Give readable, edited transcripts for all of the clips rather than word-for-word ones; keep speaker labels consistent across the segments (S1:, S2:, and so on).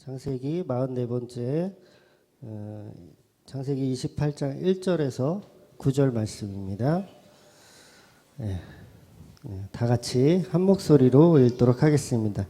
S1: 창세기 44번째 창세기 28장 1절에서 9절 말씀입니다. 다 같이 한 목소리로 읽도록 하겠습니다.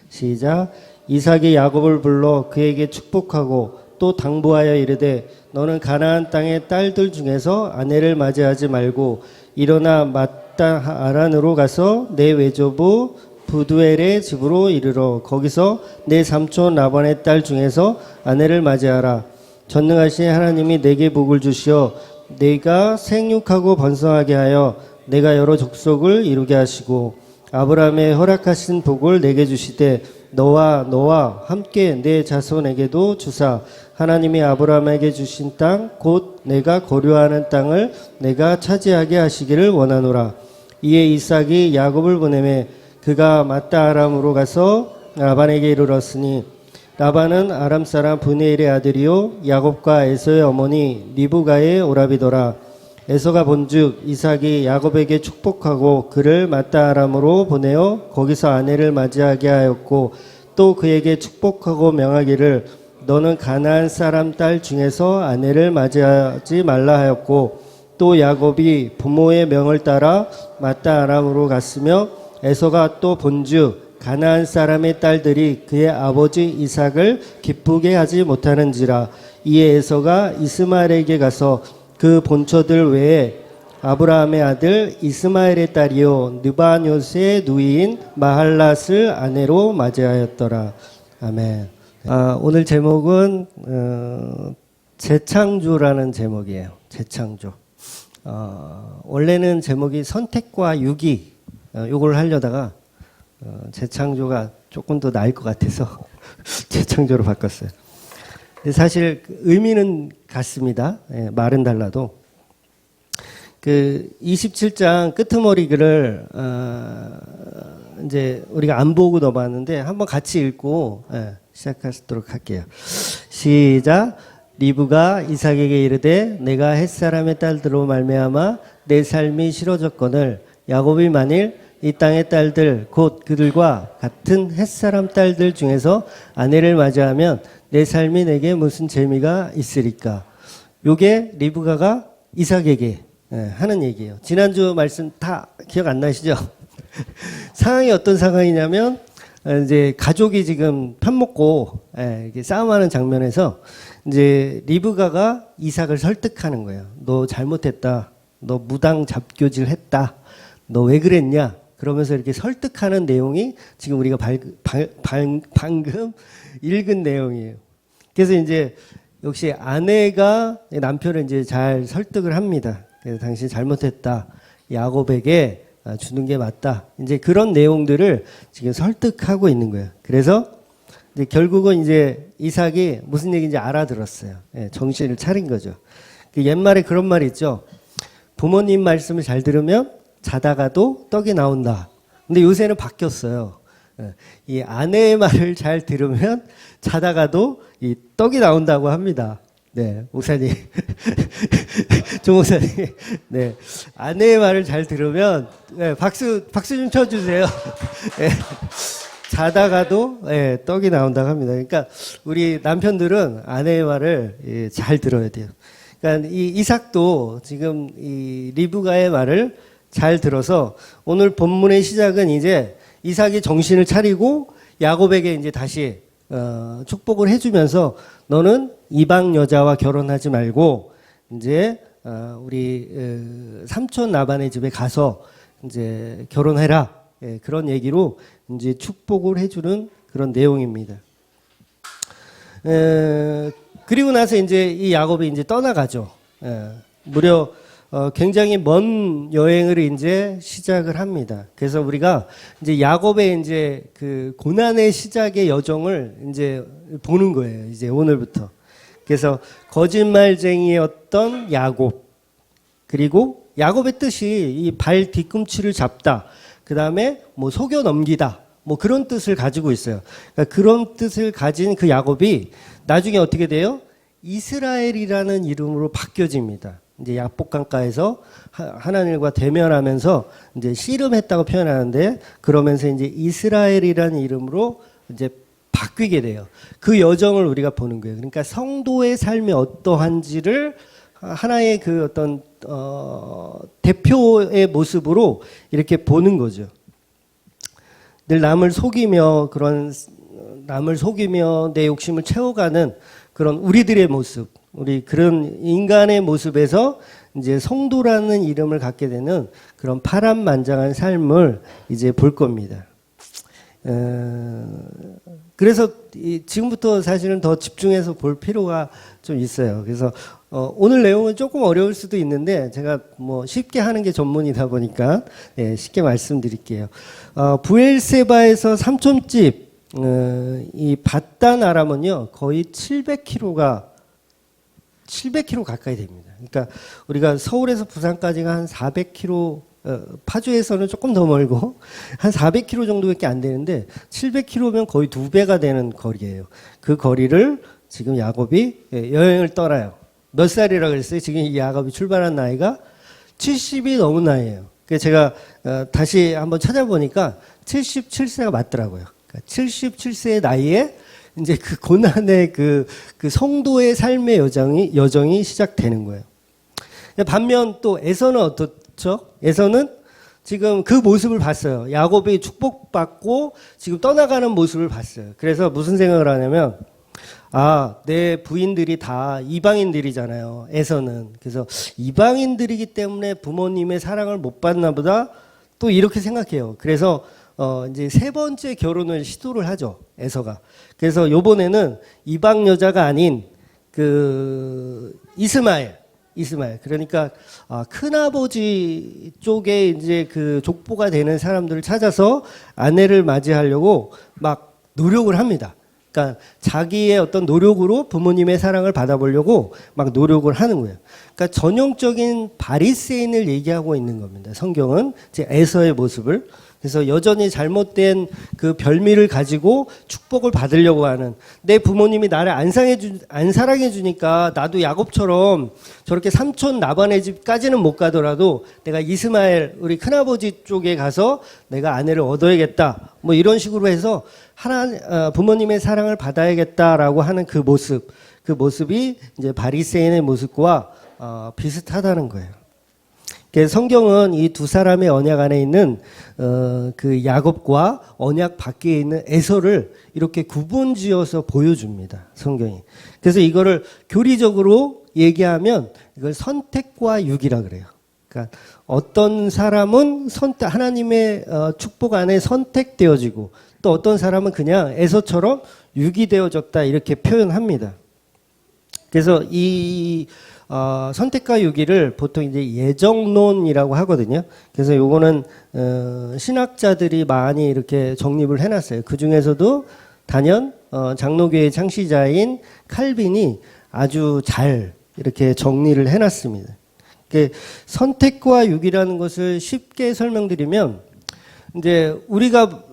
S1: 시작. 이삭이 야곱을 불러 그에게 축복하고 또 당부하여 이르되 너는 가나안 땅의 딸들 중에서 아내를 맞이하지 말고 일어나 맏단 아란으로 가서 내 외조부 부두엘의 집으로 이르러 거기서 내 삼촌 라반의 딸 중에서 아내를 맞이하라. 전능하신 하나님이 내게 복을 주시어 내가 생육하고 번성하게 하여 내가 여러 족속을 이루게 하시고 아브라함의 허락하신 복을 내게 주시되 너와 함께 내 자손에게도 주사 하나님이 아브라함에게 주신 땅 곧 내가 거류하는 땅을 내가 차지하게 하시기를 원하노라. 이에 이삭이 야곱을 보내매 그가 맏단 아람으로 가서 라반에게 이르렀으니 라반은 아람 사람 브네일의 아들이요 야곱과 에서의 어머니 리브가의 오라비더라. 에서가 본즉 이삭이 야곱에게 축복하고 그를 맏단 아람으로 보내어 거기서 아내를 맞이하게 하였고 또 그에게 축복하고 명하기를 너는 가나안 사람 딸 중에서 아내를 맞이하지 말라 하였고 또 야곱이 부모의 명을 따라 맏단 아람으로 갔으며 에서가 또 본즉 가나안 사람의 딸들이 그의 아버지 이삭을 기쁘게 하지 못하는지라. 이에 에서가 이스마엘에게 가서 그 본처들 외에 아브라함의 아들 이스마엘의 딸이요 느바뇨스의 누이인 마할랏을 아내로 맞이하였더라. 아멘. 오늘 제목은 재창조라는 제목이에요. 재창조. 원래는 제목이 선택과 유기 요걸 하려다가 재창조가 조금 더 나을 것 같아서 재창조로 바꿨어요. 사실 의미는 같습니다. 말은 달라도 그 27장 끄트머리를 이제 우리가 안 보고 넘어왔는데 한번 같이 읽고 시작하도록 할게요. 시작. 리브가 이삭에게 이르되 내가 햇사람의 딸들로 말미암아 내 삶이 싫어졌거늘 야곱이 만일 이 땅의 딸들 곧 그들과 같은 햇사람 딸들 중에서 아내를 맞이하면 내 삶이 내게 무슨 재미가 있으리까. 요게 리브가가 이삭에게 하는 얘기예요. 지난주 말씀 다 기억 안 나시죠? 상황이 어떤 상황이냐면 이제 가족이 지금 편먹고 이렇게 싸움하는 장면에서 이제 리브가가 이삭을 설득하는 거예요. 너 잘못했다. 너 무당 잡교질했다. 너 왜 그랬냐? 그러면서 이렇게 설득하는 내용이 지금 우리가 방금 읽은 내용이에요. 그래서 이제 역시 아내가 남편을 이제 잘 설득을 합니다. 그래서 당신 잘못했다. 야곱에게 주는 게 맞다. 이제 그런 내용들을 지금 설득하고 있는 거예요. 그래서 이제 결국은 이제 이삭이 무슨 얘기인지 알아들었어요. 정신을 차린 거죠. 옛말에 그런 말이 있죠. 부모님 말씀을 잘 들으면 자다가도 떡이 나온다. 근데 요새는 바뀌었어요. 이 아내의 말을 잘 들으면 자다가도 이 떡이 나온다고 합니다. 네, 목사님. 조 목사님. 네. 아내의 말을 잘 들으면, 박수 좀 쳐주세요. 네. 자다가도, 떡이 나온다고 합니다. 그러니까, 우리 남편들은 아내의 말을 잘 들어야 돼요. 그러니까, 이 이삭도 지금 이 리브가의 말을 잘 들어서 오늘 본문의 시작은 이제 이삭이 정신을 차리고 야곱에게 이제 다시 축복을 해주면서 너는 이방 여자와 결혼하지 말고 이제 우리 삼촌 라반의 집에 가서 이제 결혼해라. 그런 얘기로 이제 축복을 해주는 그런 내용입니다. 그리고 나서 이제 이 야곱이 이제 떠나가죠. 무려 굉장히 먼 여행을 이제 시작을 합니다. 그래서 우리가 이제 야곱의 이제 그 고난의 시작의 여정을 이제 보는 거예요. 이제 오늘부터. 그래서 거짓말쟁이였던 야곱, 그리고 야곱의 뜻이 이 발 뒤꿈치를 잡다, 그 다음에 뭐 속여 넘기다, 뭐 그런 뜻을 가지고 있어요. 그러니까 그런 뜻을 가진 그 야곱이 나중에 어떻게 돼요? 이스라엘이라는 이름으로 바뀌어집니다. 이제 약복강가에서 하나님과 대면하면서 이제 씨름했다고 표현하는데, 그러면서 이제 이스라엘이라는 이름으로 이제 바뀌게 돼요. 그 여정을 우리가 보는 거예요. 그러니까 성도의 삶이 어떠한지를 하나의 그 어떤 대표의 모습으로 이렇게 보는 거죠. 늘 남을 속이며 내 욕심을 채워가는 그런 우리들의 모습, 우리 그런 인간의 모습에서 이제 성도라는 이름을 갖게 되는 그런 파란만장한 삶을 이제 볼 겁니다. 그래서 지금부터 사실은 더 집중해서 볼 필요가 좀 있어요. 그래서 오늘 내용은 조금 어려울 수도 있는데 제가 뭐 쉽게 하는 게 전문이다 보니까 쉽게 말씀드릴게요. 부엘세바에서 삼촌집 이 바단 아람은요 거의 700km 가까이 됩니다. 그러니까 우리가 서울에서 부산까지가 한 400km, 파주에서는 조금 더 멀고 한 400km 정도밖에 안 되는데 700km면 거의 2배가 되는 거리예요. 그 거리를 지금 야곱이 여행을 떠나요. 몇 살이라고 그랬어요? 지금 이 야곱이 출발한 나이가 70이 넘은 나이예요. 그래서 제가 다시 한번 찾아보니까 77세가 맞더라고요. 그러니까 77세의 나이에 이제 그 고난의 그 성도의 삶의 여정이 시작되는 거예요. 반면 또 에서는 어떻죠? 에서는 지금 그 모습을 봤어요. 야곱이 축복받고 지금 떠나가는 모습을 봤어요. 그래서 무슨 생각을 하냐면 내 부인들이 다 이방인들이잖아요. 에서는. 그래서 이방인들이기 때문에 부모님의 사랑을 못 받나 보다 또 이렇게 생각해요. 그래서 이제 세 번째 결혼을 시도를 하죠. 에서가. 그래서 요번에는 이방 여자가 아닌 그 이스마엘. 그러니까 큰아버지 쪽에 이제 그 족보가 되는 사람들을 찾아서 아내를 맞이하려고 막 노력을 합니다. 그러니까 자기의 어떤 노력으로 부모님의 사랑을 받아보려고 막 노력을 하는 거예요. 그러니까 전형적인 바리새인을 얘기하고 있는 겁니다. 성경은 제 에서의 모습을. 그래서 여전히 잘못된 그 별미를 가지고 축복을 받으려고 하는, 내 부모님이 나를 안 사랑해 주니까 나도 야곱처럼 저렇게 삼촌 라반의 집까지는 못 가더라도 내가 이스마엘 우리 큰아버지 쪽에 가서 내가 아내를 얻어야겠다, 뭐 이런 식으로 해서 부모님의 사랑을 받아야겠다라고 하는 그 모습이 이제 바리새인의 모습과 비슷하다는 거예요. 성경은 이 두 사람의 언약 안에 있는 그 야곱과 언약 밖에 있는 에서를 이렇게 구분지어서 보여줍니다. 성경이. 그래서 이거를 교리적으로 얘기하면 이걸 선택과 육이라 그래요. 그러니까 어떤 사람은 하나님의 축복 안에 선택되어지고 또 어떤 사람은 그냥 에서처럼 육이 되어졌다 이렇게 표현합니다. 그래서 이 선택과 유기를 보통 이제 예정론이라고 하거든요. 그래서 요거는 신학자들이 많이 이렇게 정립을 해놨어요. 그 중에서도 단연 장로교의 창시자인 칼빈이 아주 잘 이렇게 정리를 해놨습니다. 선택과 유기라는 것을 쉽게 설명드리면, 이제 우리가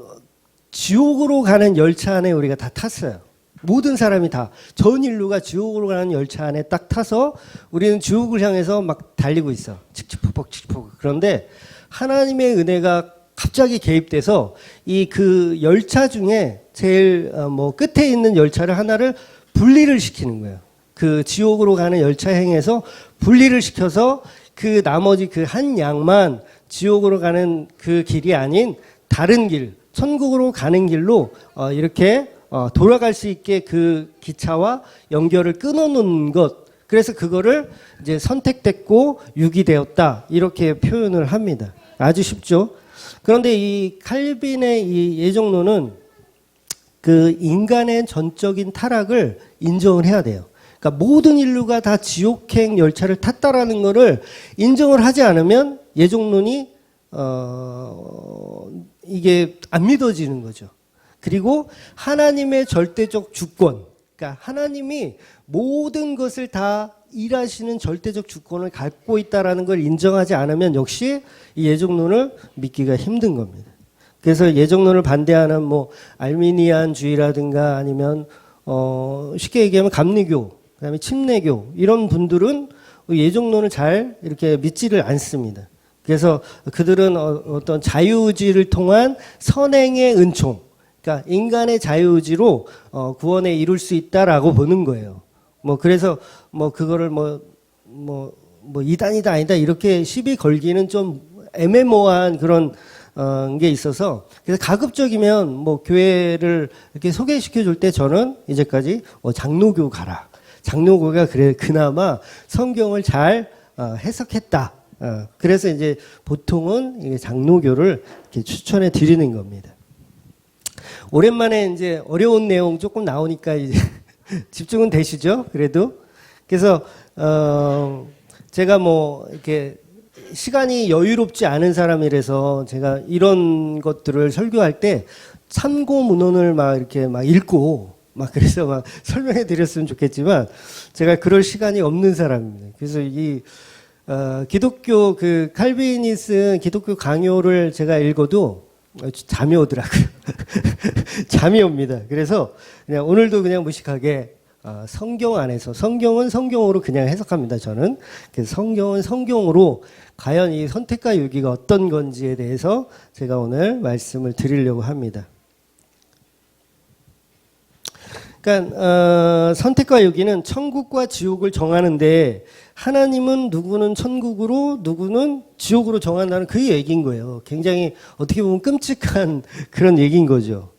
S1: 지옥으로 가는 열차 안에 우리가 다 탔어요. 모든 사람이 다, 전 인류가 지옥으로 가는 열차 안에 딱 타서 우리는 지옥을 향해서 막 달리고 있어. 칙칙폭폭. 그런데 하나님의 은혜가 갑자기 개입돼서 이 그 열차 중에 제일 끝에 있는 열차를 하나를 분리를 시키는 거예요. 그 지옥으로 가는 열차 행에서 분리를 시켜서 그 나머지 그 한 양만 지옥으로 가는 그 길이 아닌 다른 길, 천국으로 가는 길로 이렇게 돌아갈 수 있게 그 기차와 연결을 끊어놓은 것. 그래서 그거를 이제 선택됐고 유기되었다 이렇게 표현을 합니다. 아주 쉽죠. 그런데 이 칼빈의 이 예정론은 그 인간의 전적인 타락을 인정을 해야 돼요. 그러니까 모든 인류가 다 지옥행 열차를 탔다라는 거를 인정을 하지 않으면 예정론이 이게 안 믿어지는 거죠. 그리고 하나님의 절대적 주권, 그러니까 하나님이 모든 것을 다 일하시는 절대적 주권을 갖고 있다라는 걸 인정하지 않으면 역시 이 예정론을 믿기가 힘든 겁니다. 그래서 예정론을 반대하는 알미니안주의라든가 아니면 쉽게 얘기하면 감리교, 그다음에 침례교 이런 분들은 예정론을 잘 이렇게 믿지를 않습니다. 그래서 그들은 어떤 자유의지를 통한 선행의 은총, 그러니까 인간의 자유의지로 구원에 이룰 수 있다라고 보는 거예요. 뭐 그래서 뭐 그거를 뭐 이단이다 아니다 이렇게 시비 걸기는 좀 애매모호한 그런 게 있어서, 그래서 가급적이면 뭐 교회를 이렇게 소개시켜 줄 때 저는 이제까지 장로교 가라. 장로교가 그래 그나마 성경을 잘 해석했다. 그래서 이제 보통은 이게 장로교를 이렇게 추천해 드리는 겁니다. 오랜만에 이제 어려운 내용 조금 나오니까 이제 집중은 되시죠? 그래도. 그래서 제가 뭐 이렇게 시간이 여유롭지 않은 사람이라서 제가 이런 것들을 설교할 때 참고 문헌을 막 이렇게 막 읽고 막 그래서 막 설명해 드렸으면 좋겠지만 제가 그럴 시간이 없는 사람입니다. 그래서 이 기독교 그 칼빈이 쓴 기독교 강요를 제가 읽어도 잠이 오더라고요. 잠이 옵니다. 그래서 그냥 오늘도 그냥 무식하게 성경 안에서, 성경은 성경으로 그냥 해석합니다. 저는. 그래서 성경은 성경으로 과연 이 선택과 유기가 어떤 건지에 대해서 제가 오늘 말씀을 드리려고 합니다. 그러니까 선택과 유기는 천국과 지옥을 정하는데 하나님은 누구는 천국으로 누구는 지옥으로 정한다는 그 얘기인 거예요. 굉장히 어떻게 보면 끔찍한 그런 얘기인 거죠.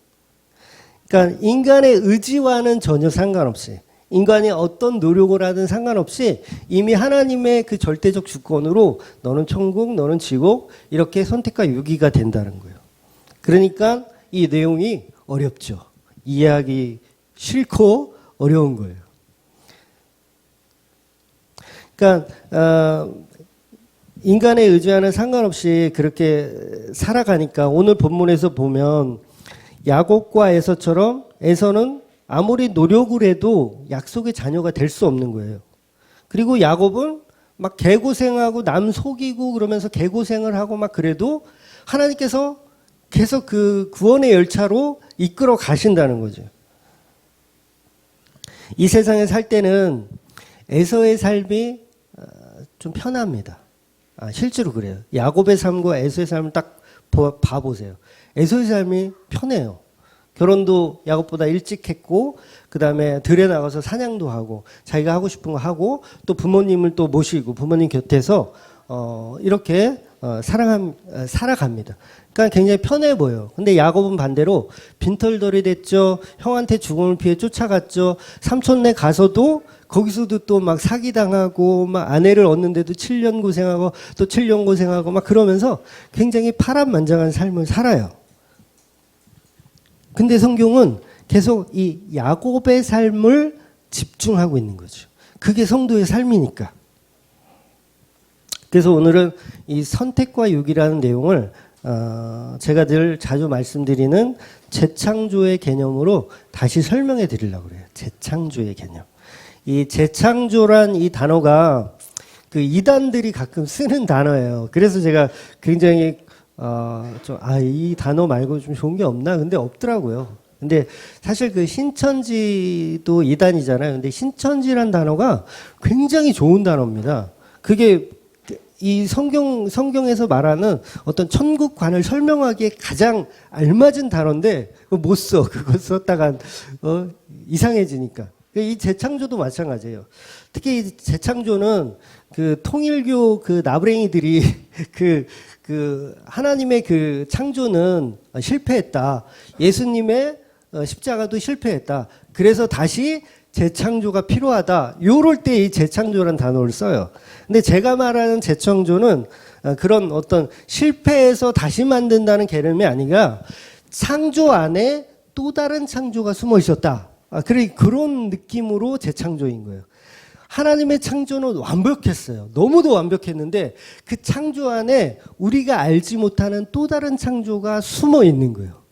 S1: 그러니까 인간의 의지와는 전혀 상관없이, 인간이 어떤 노력을 하든 상관없이 이미 하나님의 그 절대적 주권으로 너는 천국, 너는 지옥 이렇게 선택과 유기가 된다는 거예요. 그러니까 이 내용이 어렵죠. 이해하기 싫고 어려운 거예요. 그러니까 인간의 의지와는 상관없이 그렇게 살아가니까 오늘 본문에서 보면 야곱과 에서처럼 에서는 아무리 노력을 해도 약속의 자녀가 될 수 없는 거예요. 그리고 야곱은 막 개고생하고 남 속이고 그러면서 개고생을 하고 막 그래도 하나님께서 계속 그 구원의 열차로 이끌어 가신다는 거죠. 이 세상에 살 때는 에서의 삶이 좀 편합니다. 실제로 그래요. 야곱의 삶과 에서의 삶을 딱 봐보세요. 에서의 삶이 편해요. 결혼도 야곱보다 일찍 했고, 그 다음에 들에 나가서 사냥도 하고, 자기가 하고 싶은 거 하고, 또 부모님을 또 모시고, 부모님 곁에서, 이렇게, 살아갑니다. 그러니까 굉장히 편해 보여요. 근데 야곱은 반대로 빈털털이 됐죠. 형한테 죽음을 피해 쫓아갔죠. 삼촌네 가서도 거기서도 또 막 사기당하고, 막 아내를 얻는데도 7년 고생하고, 또 7년 고생하고, 막 그러면서 굉장히 파란만장한 삶을 살아요. 근데 성경은 계속 이 야곱의 삶을 집중하고 있는 거죠. 그게 성도의 삶이니까. 그래서 오늘은 이 선택과 유기라는 내용을 제가 늘 자주 말씀드리는 재창조의 개념으로 다시 설명해 드리려고 그래요. 재창조의 개념. 이 재창조란 이 단어가 그 이단들이 가끔 쓰는 단어예요. 그래서 제가 굉장히 이 단어 말고 좀 좋은 게 없나? 근데 없더라고요. 근데 사실 그 신천지도 이단이잖아요. 근데 신천지란 단어가 굉장히 좋은 단어입니다. 그게 이 성경에서 말하는 어떤 천국관을 설명하기에 가장 알맞은 단어인데, 못 써. 그거 썼다간, 이상해지니까. 이 재창조도 마찬가지예요. 특히 이 재창조는 그 통일교 그 나부랭이들이 하나님의 그 창조는 실패했다. 예수님의 십자가도 실패했다. 그래서 다시 재창조가 필요하다. 요럴 때 이 재창조라는 단어를 써요. 근데 제가 말하는 재창조는 그런 어떤 실패해서 다시 만든다는 개념이 아니라 창조 안에 또 다른 창조가 숨어 있었다. 그런 느낌으로 재창조인 거예요. 하나님의 창조는 완벽했어요. 너무도 완벽했는데 그 창조 안에 우리가 알지 못하는 또 다른 창조가 숨어 있는 거예요.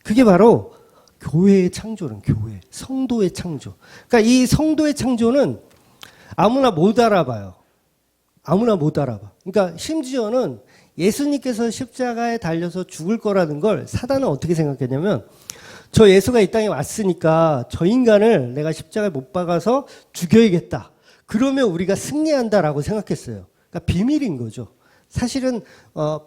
S1: 그게 바로 교회의 창조는 교회, 성도의 창조. 그러니까 이 성도의 창조는 아무나 못 알아봐요. 아무나 못 알아봐. 그러니까 심지어는 예수님께서 십자가에 달려서 죽을 거라는 걸 사단은 어떻게 생각했냐면, 저 예수가 이 땅에 왔으니까 저 인간을 내가 십자가에 못 박아서 죽여야겠다. 그러면 우리가 승리한다라고 생각했어요. 그러니까 비밀인 거죠. 사실은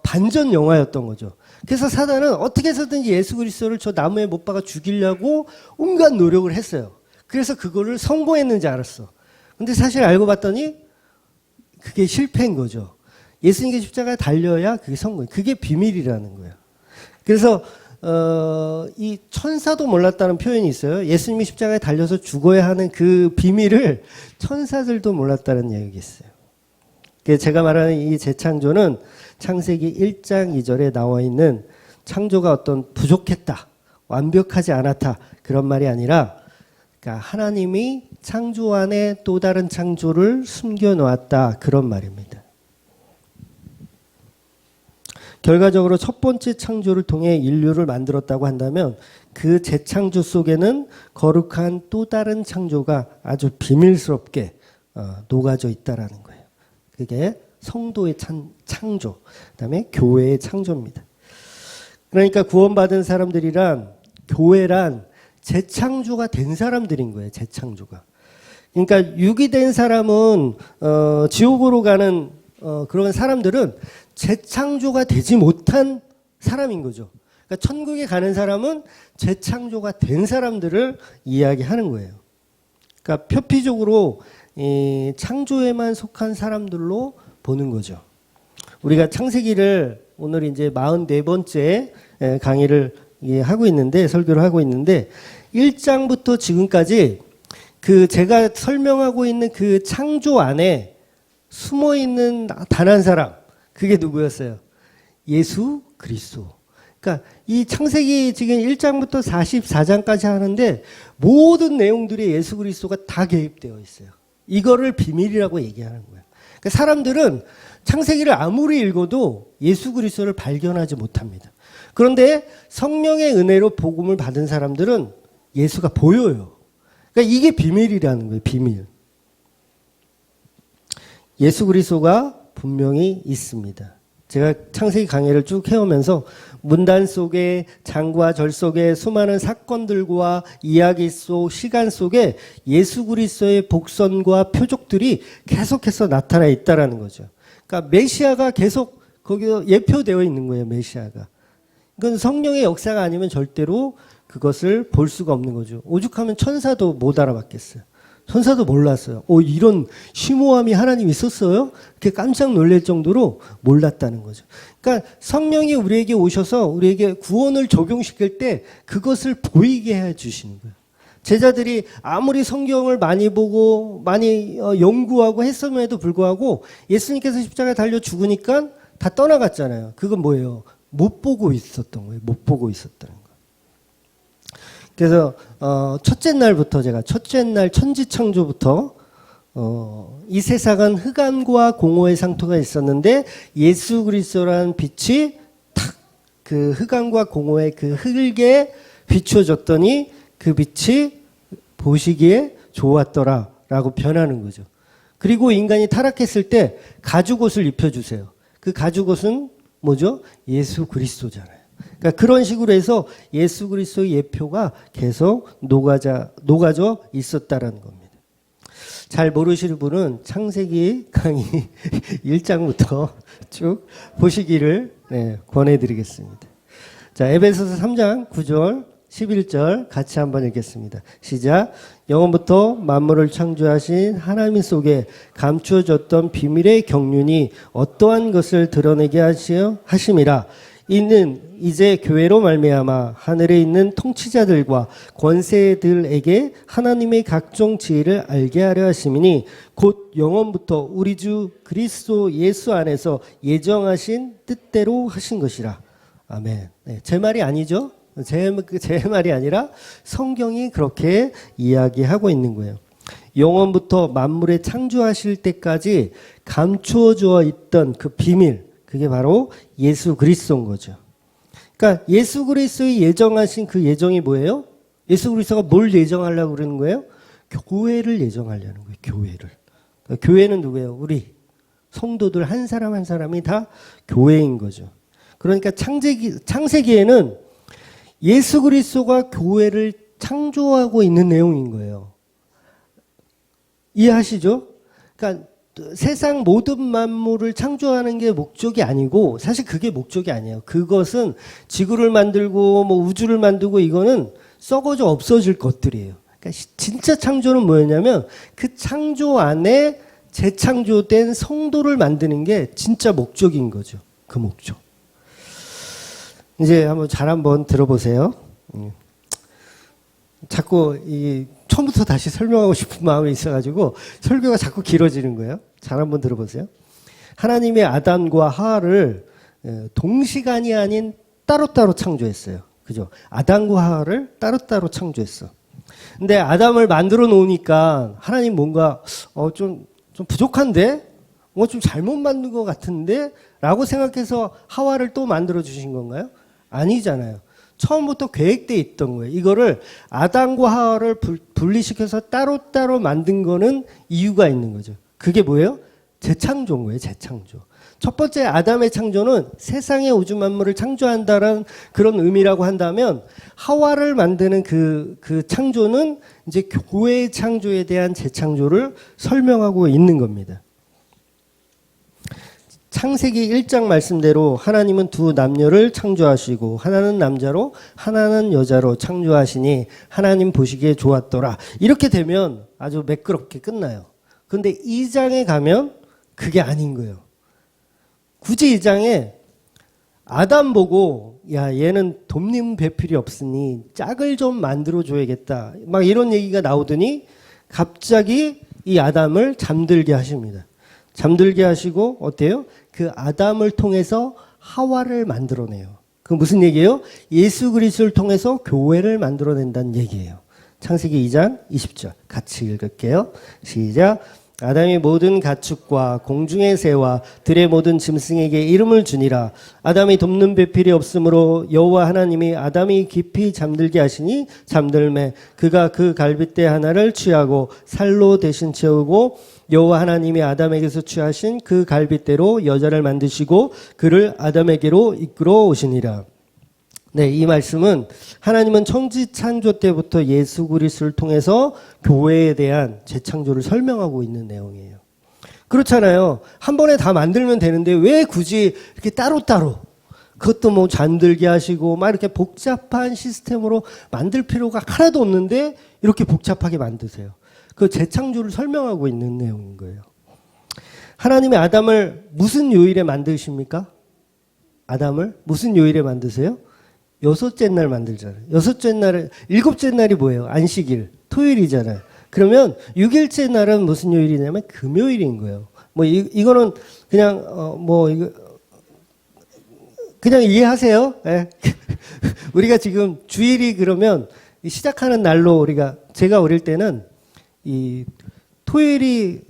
S1: 반전 영화였던 거죠. 그래서 사단은 어떻게 해서든지 예수 그리스도를 저 나무에 못 박아 죽이려고 온갖 노력을 했어요. 그래서 그거를 성공했는지 알았어. 근데 사실 알고 봤더니 그게 실패인 거죠. 예수님께 십자가에 달려야 그게 성공. 그게 비밀이라는 거예요. 그래서 이 천사도 몰랐다는 표현이 있어요. 예수님이 십자가에 달려서 죽어야 하는 그 비밀을 천사들도 몰랐다는 얘기가 있어요. 제가 말하는 이 재창조는 창세기 1장 2절에 나와 있는 창조가 어떤 부족했다, 완벽하지 않았다 그런 말이 아니라 그러니까 하나님이 창조 안에 또 다른 창조를 숨겨놓았다 그런 말입니다. 결과적으로 첫 번째 창조를 통해 인류를 만들었다고 한다면 그 재창조 속에는 거룩한 또 다른 창조가 아주 비밀스럽게 녹아져 있다라는 거예요. 그게 성도의 창조, 그다음에 교회의 창조입니다. 그러니까 구원받은 사람들이란 교회란 재창조가 된 사람들인 거예요. 재창조가. 그러니까 유기된 사람은 지옥으로 가는 그런 사람들은 재창조가 되지 못한 사람인 거죠. 그러니까 천국에 가는 사람은 재창조가 된 사람들을 이야기하는 거예요. 그러니까 표피적으로 이 창조에만 속한 사람들로 보는 거죠. 우리가 창세기를 오늘 이제 44번째 강의를 하고 있는데, 설교를 하고 있는데 1장부터 지금까지 그 제가 설명하고 있는 그 창조 안에 숨어 있는 단 한 사람, 그게 누구였어요? 예수 그리스도. 그러니까 이 창세기 지금 1장부터 44장까지 하는데 모든 내용들이 예수 그리스도가 다 개입되어 있어요. 이거를 비밀이라고 얘기하는 거예요. 그러니까 사람들은 창세기를 아무리 읽어도 예수 그리스도를 발견하지 못합니다. 그런데 성령의 은혜로 복음을 받은 사람들은 예수가 보여요. 그러니까 이게 비밀이라는 거예요. 비밀. 예수 그리스도가 분명히 있습니다. 제가 창세기 강의를 쭉 해오면서 문단 속에 장과 절 속에 수많은 사건들과 이야기 속 시간 속에 예수 그리스도의 복선과 표적들이 계속해서 나타나 있다라는 거죠. 그러니까 메시아가 계속 거기 예표되어 있는 거예요. 메시아가. 이건 성령의 역사가 아니면 절대로 그것을 볼 수가 없는 거죠. 오죽하면 천사도 못 알아봤겠어요. 천사도 몰랐어요. 이런 심오함이 하나님 있었어요? 이렇게 깜짝 놀랄 정도로 몰랐다는 거죠. 그러니까 성령이 우리에게 오셔서 우리에게 구원을 적용시킬 때 그것을 보이게 해 주시는 거예요. 제자들이 아무리 성경을 많이 보고 많이 연구하고 했음에도 불구하고 예수님께서 십자가에 달려 죽으니까 다 떠나갔잖아요. 그건 뭐예요? 못 보고 있었던 거예요. 못 보고 있었다는 거예요. 그래서 첫째 날부터 제가 첫째 날 천지창조부터 이 세상은 흑암과 공허의 상토가 있었는데 예수 그리스도라는 빛이 탁 그 흑암과 공허의 그 흙에 비춰졌더니 그 빛이 보시기에 좋았더라라고 변하는 거죠. 그리고 인간이 타락했을 때 가죽옷을 입혀주세요. 그 가죽옷은 뭐죠? 예수 그리스도잖아요. 그러니까 그런 식으로 해서 예수 그리스도의 예표가 계속 녹아져 있었다라는 겁니다. 잘 모르시는 분은 창세기 강의 1장부터 쭉 보시기를 권해드리겠습니다. 자, 에베소서 3장 9절 11절 같이 한번 읽겠습니다. 시작. 영원부터 만물을 창조하신 하나님 속에 감추어졌던 비밀의 경륜이 어떠한 것을 드러내게 하심이라. 이는 이제 교회로 말미암아 하늘에 있는 통치자들과 권세들에게 하나님의 각종 지혜를 알게 하려 하심이니 곧 영원부터 우리 주 그리스도 예수 안에서 예정하신 뜻대로 하신 것이라. 아멘. 네, 제 말이 아니죠. 제 말이 아니라 성경이 그렇게 이야기하고 있는 거예요. 영원부터 만물에 창조하실 때까지 감추어져 있던 그 비밀, 그게 바로 예수 그리스도인 거죠. 그러니까 예수 그리스도의 예정하신 그 예정이 뭐예요? 예수 그리스도가 뭘 예정하려고 그러는 거예요? 교회를 예정하려는 거예요. 교회를. 그러니까 교회는 누구예요? 우리 성도들 한 사람 한 사람이 다 교회인 거죠. 그러니까 창세기에는 예수 그리스도가 교회를 창조하고 있는 내용인 거예요. 이해하시죠? 그러니까 세상 모든 만물을 창조하는 게 목적이 아니고 사실 그게 목적이 아니에요. 그것은 지구를 만들고 뭐 우주를 만들고 이거는 썩어져 없어질 것들이에요. 그러니까 진짜 창조는 뭐였냐면 그 창조 안에 재창조된 성도를 만드는 게 진짜 목적인 거죠. 그 목적. 이제 한번 들어보세요. 자꾸 처음부터 다시 설명하고 싶은 마음이 있어가지고 설교가 자꾸 길어지는 거예요. 잘 한번 들어보세요. 하나님이 아담과 하와를 동시간이 아닌 따로따로 창조했어요. 그죠? 아담과 하와를 따로따로 창조했어. 근데 아담을 만들어 놓으니까 하나님 뭔가 좀 부족한데? 뭔가 좀 잘못 만든 것 같은데? 라고 생각해서 하와를 또 만들어 주신 건가요? 아니잖아요. 처음부터 계획되어 있던 거예요. 이거를 아담과 하와를 분리시켜서 따로따로 만든 거는 이유가 있는 거죠. 그게 뭐예요? 재창조인 거예요. 재창조. 첫 번째 아담의 창조는 세상의 우주 만물을 창조한다는 그런 의미라고 한다면 하와를 만드는 그 창조는 이제 교회의 창조에 대한 재창조를 설명하고 있는 겁니다. 창세기 1장 말씀대로 하나님은 두 남녀를 창조하시고 하나는 남자로 하나는 여자로 창조하시니 하나님 보시기에 좋았더라. 이렇게 되면 아주 매끄럽게 끝나요. 그런데 2장에 가면 그게 아닌 거예요. 굳이 2장에 아담 보고 야 얘는 돕는 배필이 없으니 짝을 좀 만들어 줘야겠다. 막 이런 얘기가 나오더니 갑자기 이 아담을 잠들게 하십니다. 잠들게 하시고 어때요? 그 아담을 통해서 하와를 만들어내요. 그 무슨 얘기예요? 예수 그리스도를 통해서 교회를 만들어낸다는 얘기예요. 창세기 2장 20절 같이 읽을게요. 시작. 아담이 모든 가축과 공중의 새와 들의 모든 짐승에게 이름을 주니라. 아담이 돕는 배필이 없으므로 여호와 하나님이 아담이 깊이 잠들게 하시니 잠들매 그가 그 갈빗대 하나를 취하고 살로 대신 채우고 여호와 하나님이 아담에게서 취하신 그 갈빗대로 여자를 만드시고 그를 아담에게로 이끌어 오시니라. 네, 이 말씀은 하나님은 천지 창조 때부터 예수 그리스도를 통해서 교회에 대한 재창조를 설명하고 있는 내용이에요. 그렇잖아요. 한 번에 다 만들면 되는데 왜 굳이 이렇게 따로따로 그것도 뭐 잠들게 하시고 막 이렇게 복잡한 시스템으로 만들 필요가 하나도 없는데 이렇게 복잡하게 만드세요. 그 재창조를 설명하고 있는 내용인 거예요. 하나님이 아담을 무슨 요일에 만드십니까? 아담을 무슨 요일에 만드세요? 여섯째 날 만들잖아요. 여섯째 날에, 일곱째 날이 뭐예요? 안식일, 토요일이잖아요. 그러면 6일째 날은 무슨 요일이냐면 금요일인 거예요. 뭐 이거는 그냥 이거 그냥 이해하세요. 네. 우리가 지금 주일이 그러면 시작하는 날로 제가 어릴 때는 이 토요일이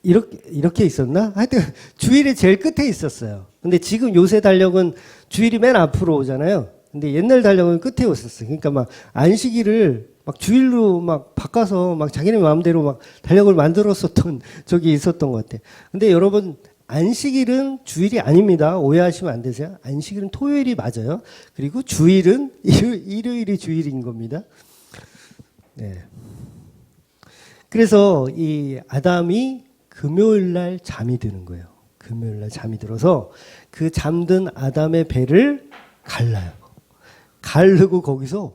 S1: 이렇게 있었나? 하여튼 주일이 제일 끝에 있었어요. 근데 지금 요새 달력은 주일이 맨 앞으로 오잖아요. 근데 옛날 달력은 끝에 왔었어요. 그러니까 막 안식일을 막 주일로 막 바꿔서 막 자기네 마음대로 막 달력을 만들었었던 적이 있었던 것 같아요. 근데 여러분 안식일은 주일이 아닙니다. 오해하시면 안 되세요. 안식일은 토요일이 맞아요. 그리고 주일은 일요일이 주일인 겁니다. 네. 그래서 이 아담이 금요일 날 잠이 드는 거예요. 금요일 날 잠이 들어서 그 잠든 아담의 배를 갈라요. 가르고 거기서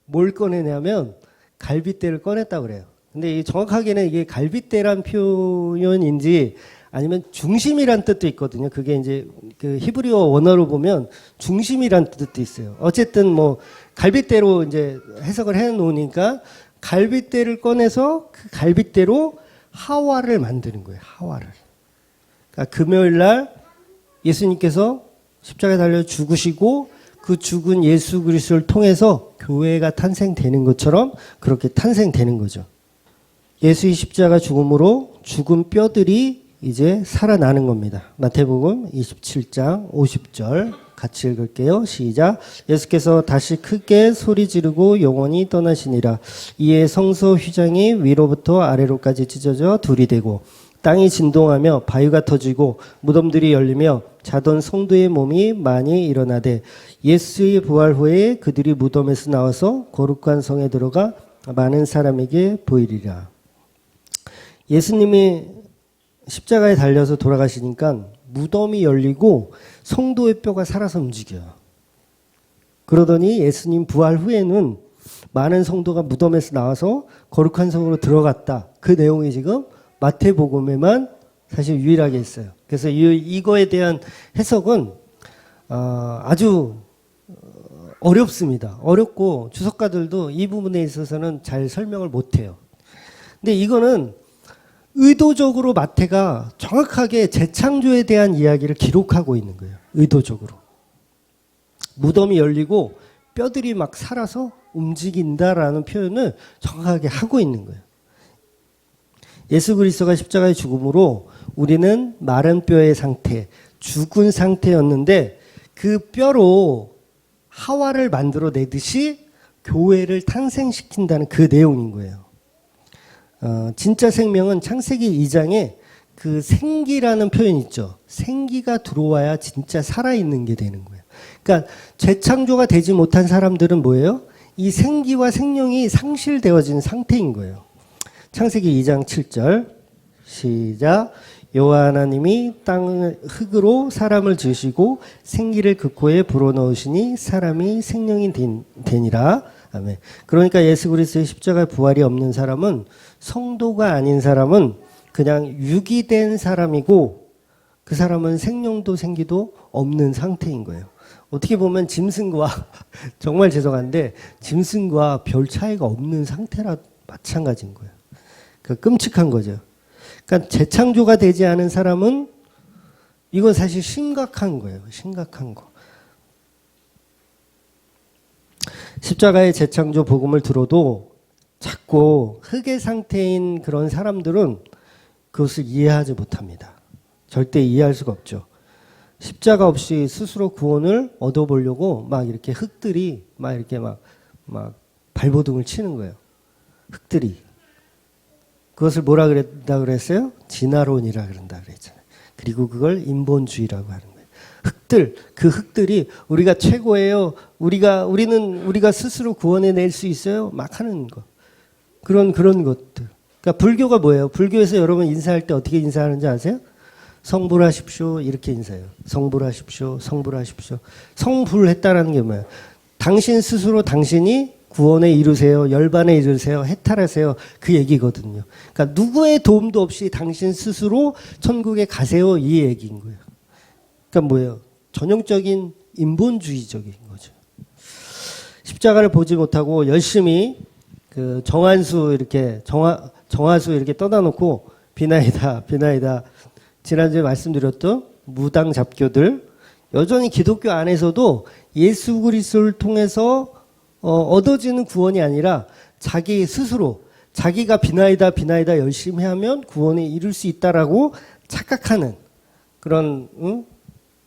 S1: 뭘 꺼내냐면 갈빗대를 꺼냈다고 그래요. 근데 정확하게는 이게 갈빗대란 표현인지 아니면 중심이란 뜻도 있거든요. 그게 이제 그 히브리어 원어로 보면 중심이란 뜻도 있어요. 어쨌든 뭐 갈빗대로 이제 해석을 해 놓으니까 갈빗대를 꺼내서 그 갈빗대로 하와를 만드는 거예요. 하와를. 그러니까 금요일 날 예수님께서 십자가에 달려 죽으시고 그 죽은 예수 그리스도를 통해서 교회가 탄생되는 것처럼 그렇게 탄생되는 거죠. 예수의 십자가 죽음으로 죽은 뼈들이 이제 살아나는 겁니다. 마태복음 27장 50절 같이 읽을게요. 시작. 예수께서 다시 크게 소리 지르고 영원히 떠나시니라. 이에 성소 휘장이 위로부터 아래로까지 찢어져 둘이 되고 땅이 진동하며 바위가 터지고 무덤들이 열리며 자던 성도의 몸이 많이 일어나되 예수의 부활 후에 그들이 무덤에서 나와서 거룩한 성에 들어가 많은 사람에게 보이리라. 예수님이 십자가에 달려서 돌아가시니까 무덤이 열리고 성도의 뼈가 살아서 움직여요. 그러더니 예수님 부활 후에는 많은 성도가 무덤에서 나와서 거룩한 성으로 들어갔다. 그 내용이 지금 마태복음에만 사실 유일하게 있어요. 그래서 이거에 대한 해석은 아주 어렵습니다. 어렵고 주석가들도 이 부분에 있어서는 잘 설명을 못해요. 근데 이거는 의도적으로 마태가 정확하게 재창조에 대한 이야기를 기록하고 있는 거예요. 의도적으로. 무덤이 열리고 뼈들이 막 살아서 움직인다라는 표현을 정확하게 하고 있는 거예요. 예수 그리스도가 십자가의 죽음으로 우리는 마른 뼈의 상태, 죽은 상태였는데 그 뼈로 하와를 만들어내듯이 교회를 탄생시킨다는 그 내용인 거예요. 진짜 생명은 창세기 2장에 그 생기라는 표현 있죠. 생기가 들어와야 진짜 살아있는 게 되는 거예요. 그러니까 재창조가 되지 못한 사람들은 뭐예요? 이 생기와 생명이 상실되어진 상태인 거예요. 창세기 2장 7절 시작. 여호와 하나님이 땅 흙으로 사람을 지으시고 생기를 그 코에 불어넣으시니 사람이 생명이 되니라. 아멘. 그러니까 예수 그리스도의 십자가 부활이 없는 사람은 성도가 아닌 사람은 그냥 유기된 사람이고 그 사람은 생명도 생기도 없는 상태인 거예요. 어떻게 보면 짐승과 정말 죄송한데 짐승과 별 차이가 없는 상태라 마찬가지인 거예요. 그 끔찍한 거죠. 그러니까 재창조가 되지 않은 사람은 이건 사실 심각한 거예요. 심각한 거. 십자가의 재창조 복음을 들어도 자꾸 흙의 상태인 그런 사람들은 그것을 이해하지 못합니다. 절대 이해할 수가 없죠. 십자가 없이 스스로 구원을 얻어보려고 막 이렇게 흙들이 막 이렇게 막 발버둥을 치는 거예요. 흙들이. 그것을 뭐라 그랬다 그랬어요? 진화론이라 그런다 그랬잖아요. 그리고 그걸 인본주의라고 하는 거예요. 흙들, 그 흙들이 우리가 최고예요. 우리가 스스로 구원해낼 수 있어요. 막 하는 거. 그런 것들. 그러니까 불교가 뭐예요? 불교에서 여러분 인사할 때 어떻게 인사하는지 아세요? 성불하십시오. 이렇게 인사해요. 성불하십시오. 성불하십시오. 성불했다라는 게 뭐예요? 당신 스스로 당신이 구원에 이르세요. 열반에 이르세요. 해탈하세요. 그 얘기거든요. 그러니까 누구의 도움도 없이 당신 스스로 천국에 가세요. 이 얘기인 거예요. 그러니까 뭐예요? 전형적인 인본주의적인 거죠. 십자가를 보지 못하고 열심히 그 정화수 이렇게 떠다 놓고 비나이다. 지난주에 말씀드렸던 무당 잡교들 여전히 기독교 안에서도 예수 그리스도를 통해서 얻어지는 구원이 아니라 자기 스스로 자기가 비나이다 열심히 하면 구원에 이룰 수 있다라고 착각하는 그런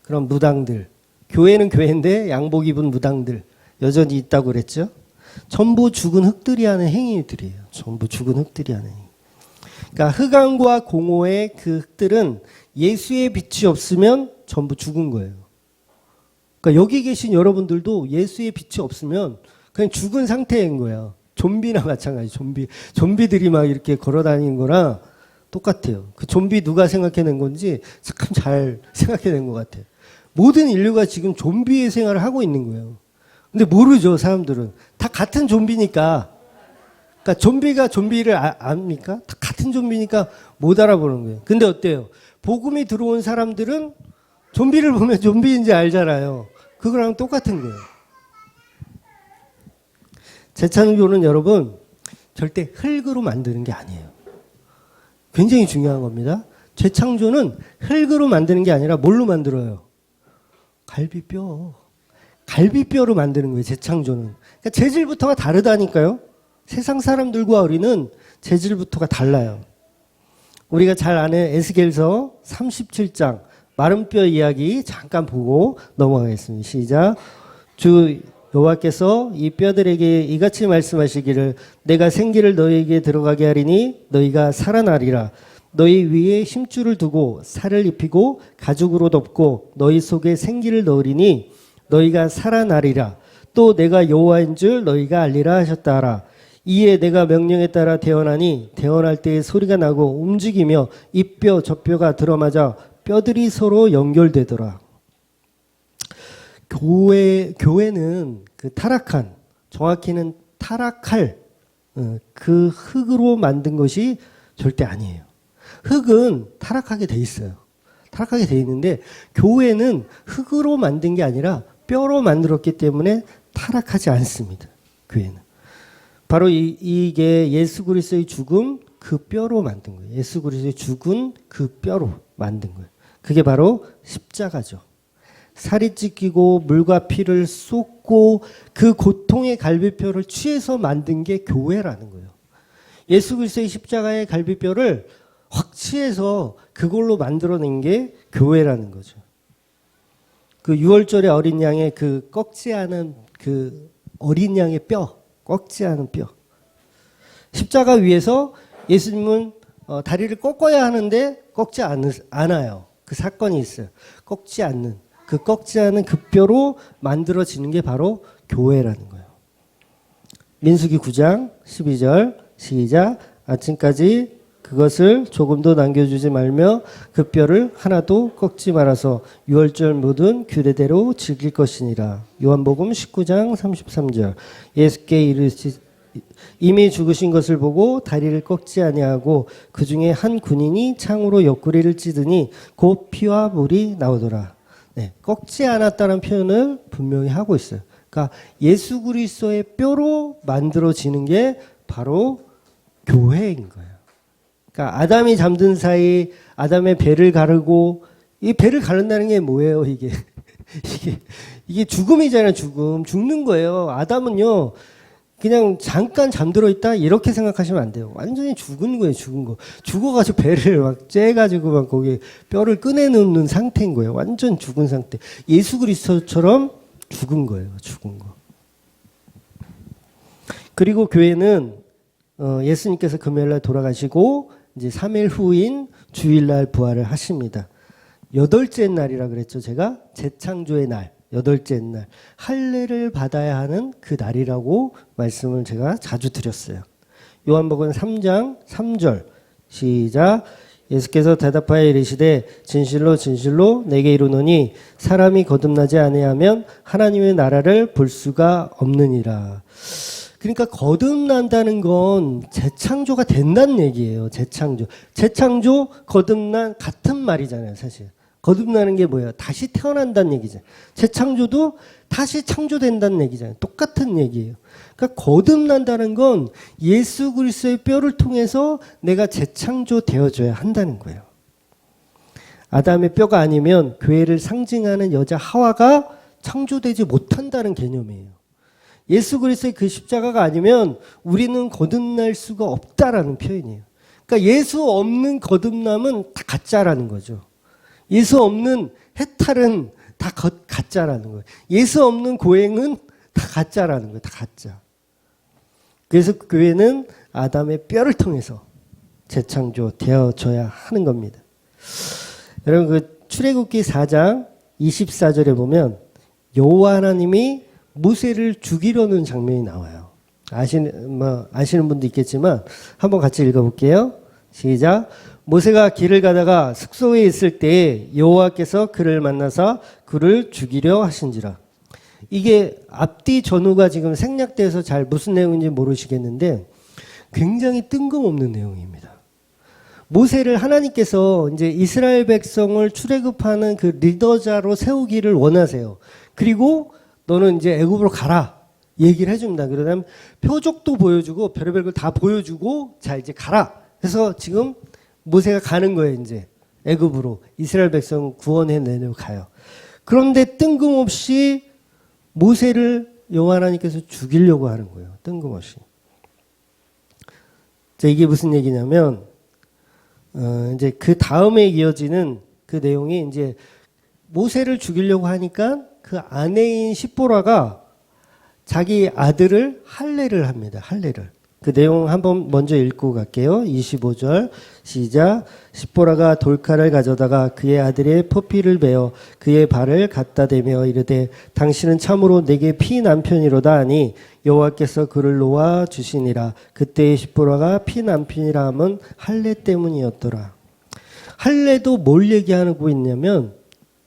S1: 무당들. 교회는 교회인데 양복 입은 무당들 여전히 있다고 그랬죠. 전부 죽은 흙들이 하는 행위들이에요. 전부 죽은 흙들이 하는 행위. 그러니까 흑암과 공허의 그 흙들은 예수의 빛이 없으면 전부 죽은 거예요. 그러니까 여기 계신 여러분들도 예수의 빛이 없으면 그냥 죽은 상태인 거예요. 좀비나 마찬가지. 좀비들이 막 이렇게 걸어다니는 거랑 똑같아요. 그 좀비 누가 생각해낸 건지 참 잘 생각해낸 것 같아요. 모든 인류가 지금 좀비의 생활을 하고 있는 거예요. 근데 모르죠, 사람들은. 다 같은 좀비니까. 그러니까 좀비가 좀비를 압니까? 다 같은 좀비니까 못 알아보는 거예요. 근데 어때요? 복음이 들어온 사람들은 좀비를 보면 좀비인지 알잖아요. 그거랑 똑같은 거예요. 재창조는 여러분 절대 흙으로 만드는 게 아니에요. 굉장히 중요한 겁니다. 재창조는 흙으로 만드는 게 아니라 뭘로 만들어요? 갈비뼈로 만드는 거예요. 재창조는. 그러니까 재질부터가 다르다니까요. 세상 사람들과 우리는 재질부터가 달라요. 우리가 잘 아는 에스겔서 37장 마른 뼈 이야기 잠깐 보고 넘어가겠습니다. 시작. 주 여호와께서 이 뼈들에게 이같이 말씀하시기를 내가 생기를 너희에게 들어가게 하리니 너희가 살아나리라. 너희 위에 힘줄을 두고 살을 입히고 가죽으로 덮고 너희 속에 생기를 넣으리니 너희가 살아나리라. 또 내가 여호와인 줄 너희가 알리라 하셨다 하라. 이에 내가 명령에 따라 대언하니 대언할 때에 소리가 나고 움직이며 이 뼈 저 뼈가 들어맞아 뼈들이 서로 연결되더라. 교회는 그 타락한, 정확히는 타락할 그 흙으로 만든 것이 절대 아니에요. 흙은 타락하게 돼 있어요. 타락하게 돼 있는데 교회는 흙으로 만든 게 아니라 뼈로 만들었기 때문에 타락하지 않습니다. 교회는. 바로 이게 예수 그리스도의 죽음 그 뼈로 만든 거예요. 예수 그리스도의 죽은 그 뼈로 만든 거예요. 그게 바로 십자가죠. 살이 찢기고 물과 피를 쏟고 그 고통의 갈비뼈를 취해서 만든 게 교회라는 거예요. 예수 그리스도의 십자가의 갈비뼈를 확 취해서 그걸로 만들어낸 게 교회라는 거죠. 그 6월절의 어린 양의 그 꺾지 않은 그 어린 양의 뼈, 꺾지 않은 뼈. 십자가 위에서 예수님은 다리를 꺾어야 하는데 꺾지 않아요. 그 사건이 있어요. 꺾지 않는 그 뼈로 만들어지는 게 바로 교회라는 거예요. 민수기 9장 12절 시작. 아침까지 그것을 조금도 남겨주지 말며 그 뼈를 하나도 꺾지 말아서 유월절 모든 규례대로 즐길 것이니라. 요한복음 19장 33절. 예수께 이르시 이미 죽으신 것을 보고 다리를 꺾지 아니하고 그 중에 한 군인이 창으로 옆구리를 찌르니 곧 피와 물이 나오더라. 네, 꺾지 않았다는 표현을 분명히 하고 있어요. 그러니까 예수 그리스도의 뼈로 만들어지는 게 바로 교회인 거예요. 그러니까 아담이 잠든 사이 아담의 배를 가르고 이 배를 가른다는 게 뭐예요? 이게 죽음이잖아요. 죽는 거예요. 아담은요 그냥 잠깐 잠들어 있다 이렇게 생각하시면 안 돼요. 완전히 죽은 거예요. 죽은 거. 죽어가지고 배를 막 째가지고 막 거기 뼈를 꺼내놓는 상태인 거예요. 완전 죽은 상태. 예수 그리스도처럼 죽은 거예요. 죽은 거. 그리고 교회는 예수님께서 금요일날 돌아가시고 이제 3일 후인 주일날 부활을 하십니다. 8째 날이라 그랬죠. 제가 재창조의 날. 8째 날. 할례를 받아야 하는 그 날이라고 말씀을 제가 자주 드렸어요. 요한복음 3장 3절 시작. 예수께서 대답하여 이르시되 진실로 진실로 내게 이르노니 사람이 거듭나지 아니하면 하나님의 나라를 볼 수가 없느니라. 그러니까 거듭난다는 건 재창조가 된다는 얘기예요. 재창조, 거듭난 같은 말이잖아요, 사실. 거듭나는 게 뭐예요? 다시 태어난다는 얘기죠. 재창조도 다시 창조된다는 얘기잖아요. 똑같은 얘기예요. 그러니까 거듭난다는 건 예수 그리스도의 뼈를 통해서 내가 재창조되어져야 한다는 거예요. 아담의 뼈가 아니면 교회를 상징하는 여자 하와가 창조되지 못한다는 개념이에요. 예수 그리스도의 그 십자가가 아니면 우리는 거듭날 수가 없다라는 표현이에요. 그러니까 예수 없는 거듭남은 다 가짜라는 거죠. 예수 없는 해탈은 다 가짜라는 거예요. 예수 없는 고행은 다 가짜라는 거예요. 다 가짜. 그래서 교회는 아담의 뼈를 통해서 재창조되어져야 하는 겁니다. 여러분 그 출애굽기 4장 24절에 보면 여호와 하나님이 모세를 죽이려는 장면이 나와요. 아시는 분도 있겠지만 한번 같이 읽어볼게요. 시작. 모세가 길을 가다가 숙소에 있을 때 여호와께서 그를 만나서 그를 죽이려 하신지라. 이게 앞뒤 전후가 지금 생략돼서 잘 무슨 내용인지 모르시겠는데 굉장히 뜬금없는 내용입니다. 모세를 하나님께서 이제 이스라엘 백성을 출애굽하는 그 리더자로 세우기를 원하세요. 그리고 너는 이제 애굽으로 가라 얘기를 해줍니다. 그러면 표적도 보여주고 별의별 걸 다 보여주고 자 이제 가라. 그래서 지금 모세가 가는 거예요. 이제 애굽으로 이스라엘 백성 구원해내려고 가요. 그런데 뜬금없이 모세를 여호와 하나님께서 죽이려고 하는 거예요. 뜬금없이. 자, 이게 무슨 얘기냐면 이제 그 다음에 이어지는 그 내용이 이제 모세를 죽이려고 하니까 그 아내인 시보라가 자기 아들을 할례를 합니다. 할례를. 그 내용 한번 먼저 읽고 갈게요. 25절 시작. 십보라가 돌칼을 가져다가 그의 아들의 포피를 베어 그의 발을 갖다 대며 이르되 당신은 참으로 내게 피남편이로다 하니 여호와께서 그를 놓아 주시니라. 그때의 십보라가 피남편이라 함은 할례 때문이었더라. 할례도 뭘 얘기하고 있냐면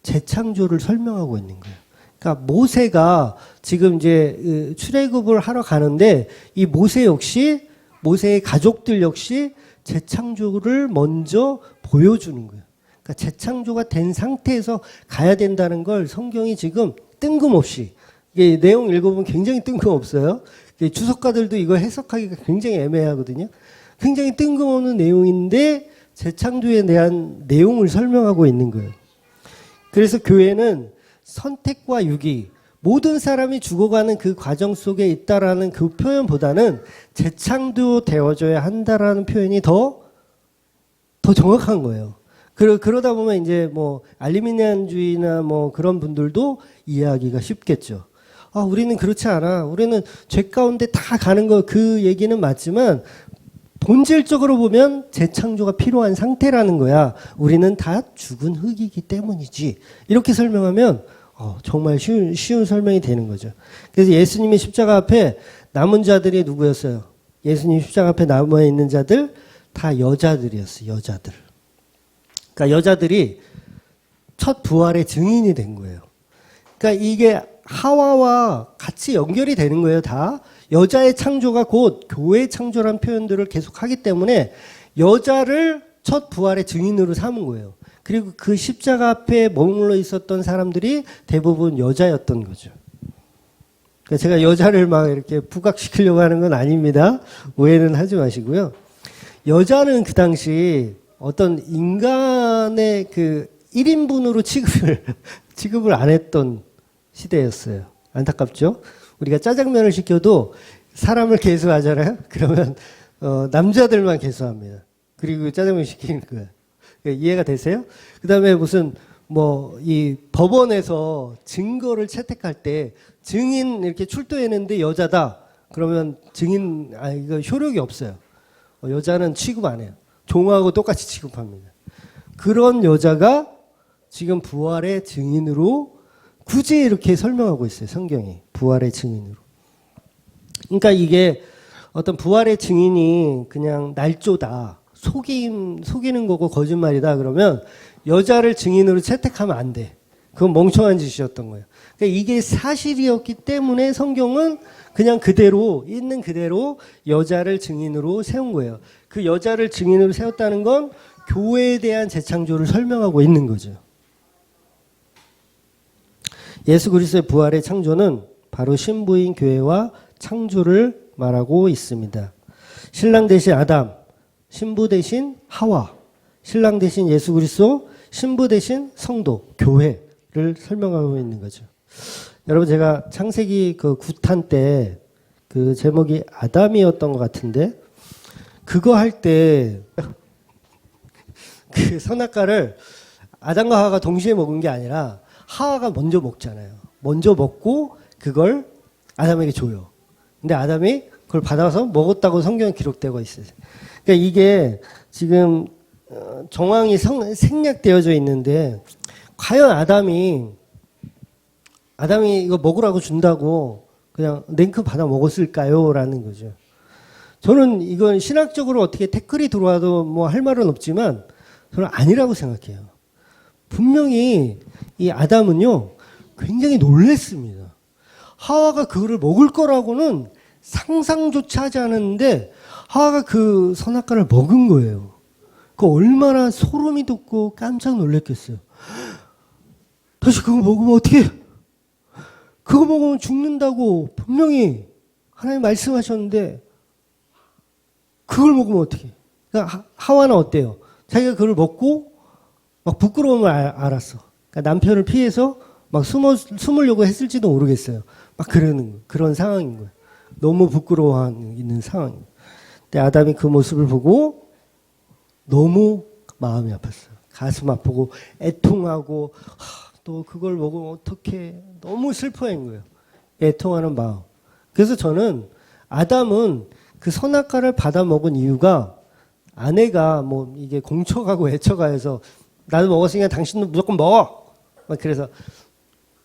S1: 재창조를 설명하고 있는 거예요. 그러니까 모세가 지금 이제 출애굽을 하러 가는데 이 모세 역시 모세의 가족들 역시 재창조를 먼저 보여주는 거예요. 그러니까 재창조가 된 상태에서 가야 된다는 걸 성경이 지금 뜬금없이 이게 내용 읽어보면 굉장히 뜬금없어요. 주석가들도 이거 해석하기가 굉장히 애매하거든요. 굉장히 뜬금없는 내용인데 재창조에 대한 내용을 설명하고 있는 거예요. 그래서 교회는 선택과 유기, 모든 사람이 죽어가는 그 과정 속에 있다라는 그 표현보다는 재창조되어져야 한다라는 표현이 더 정확한 거예요. 그러다 보면 이제 뭐 알리미니안주의나 뭐 그런 분들도 이해하기가 쉽겠죠. 아, 우리는 그렇지 않아. 우리는 죄 가운데 다 가는 거 그 얘기는 맞지만 본질적으로 보면 재창조가 필요한 상태라는 거야. 우리는 다 죽은 흙이기 때문이지. 이렇게 설명하면 정말 쉬운 설명이 되는 거죠. 그래서 예수님의 십자가 앞에 남은 자들이 누구였어요? 예수님 십자가 앞에 남아있는 자들 다 여자들이었어요. 여자들. 그러니까 여자들이 첫 부활의 증인이 된 거예요. 그러니까 이게 하와와 같이 연결이 되는 거예요. 다. 여자의 창조가 곧 교회의 창조라는 표현들을 계속 하기 때문에 여자를 첫 부활의 증인으로 삼은 거예요. 그리고 그 십자가 앞에 머물러 있었던 사람들이 대부분 여자였던 거죠. 그러니까 제가 여자를 막 이렇게 부각시키려고 하는 건 아닙니다. 오해는 하지 마시고요. 여자는 그 당시 어떤 인간의 그 1인분으로 취급을 안 했던 시대였어요. 안타깝죠? 우리가 짜장면을 시켜도 사람을 개수하잖아요. 그러면 남자들만 개수합니다. 그리고 짜장면 시키는 거예요. 이해가 되세요? 그다음에 무슨 뭐 이 법원에서 증거를 채택할 때 증인 이렇게 출두했는데 여자다. 그러면 증인 이거 효력이 없어요. 여자는 취급 안 해요. 종하고 똑같이 취급합니다. 그런 여자가 지금 부활의 증인으로 굳이 이렇게 설명하고 있어요. 성경이. 부활의 증인으로. 그러니까 이게 어떤 부활의 증인이 그냥 날조다. 속이는 거고 거짓말이다. 그러면 여자를 증인으로 채택하면 안 돼. 그건 멍청한 짓이었던 거예요. 그러니까 이게 사실이었기 때문에 성경은 그냥 그대로 있는 그대로 여자를 증인으로 세운 거예요. 그 여자를 증인으로 세웠다는 건 교회에 대한 재창조를 설명하고 있는 거죠. 예수 그리스도의 부활의 창조는 바로 신부인 교회와 창조를 말하고 있습니다. 신랑 대신 아담, 신부 대신 하와, 신랑 대신 예수 그리스도, 신부 대신 성도, 교회를 설명하고 있는 거죠. 여러분 제가 창세기 그 9탄 때 그 제목이 아담이었던 것 같은데 그거 할 때 그 선악과를 아담과 하와가 동시에 먹은 게 아니라 하와가 먼저 먹잖아요. 먼저 먹고 그걸 아담에게 줘요. 근데 아담이 그걸 받아서 먹었다고 성경에 기록되고 있어요. 그러니까 이게 지금 정황이 생략되어져 있는데 과연 아담이 이거 먹으라고 준다고 그냥 냉큼 받아 먹었을까요? 라는 거죠. 저는 이건 신학적으로 어떻게 태클이 들어와도 뭐 할 말은 없지만 저는 아니라고 생각해요. 분명히 이 아담은요 굉장히 놀랬습니다. 하와가 그거를 먹을 거라고는 상상조차 하지 않았는데 하와가 그 선악과를 먹은 거예요. 그 얼마나 소름이 돋고 깜짝 놀랐겠어요. 다시 그거 먹으면 어떻게? 그거 먹으면 죽는다고 분명히 하나님 말씀하셨는데 그걸 먹으면 어떻게? 그러니까 하와는 어때요? 자기가 그걸 먹고 막 부끄러움을 알았어. 그러니까 남편을 피해서 막 숨으려고 했을지도 모르겠어요. 막 그런 상황인 거예요. 너무 부끄러워하는 있는 상황이에요. 근데 아담이 그 모습을 보고 너무 마음이 아팠어요. 가슴 아프고 애통하고 또 그걸 먹으면 어떡해. 너무 슬퍼한 거예요. 애통하는 마음. 그래서 저는 아담은 그 선악과를 받아 먹은 이유가 아내가 뭐 이게 공쳐가고 애처가해서 나도 먹었으니까 당신도 무조건 먹어. 막 그래서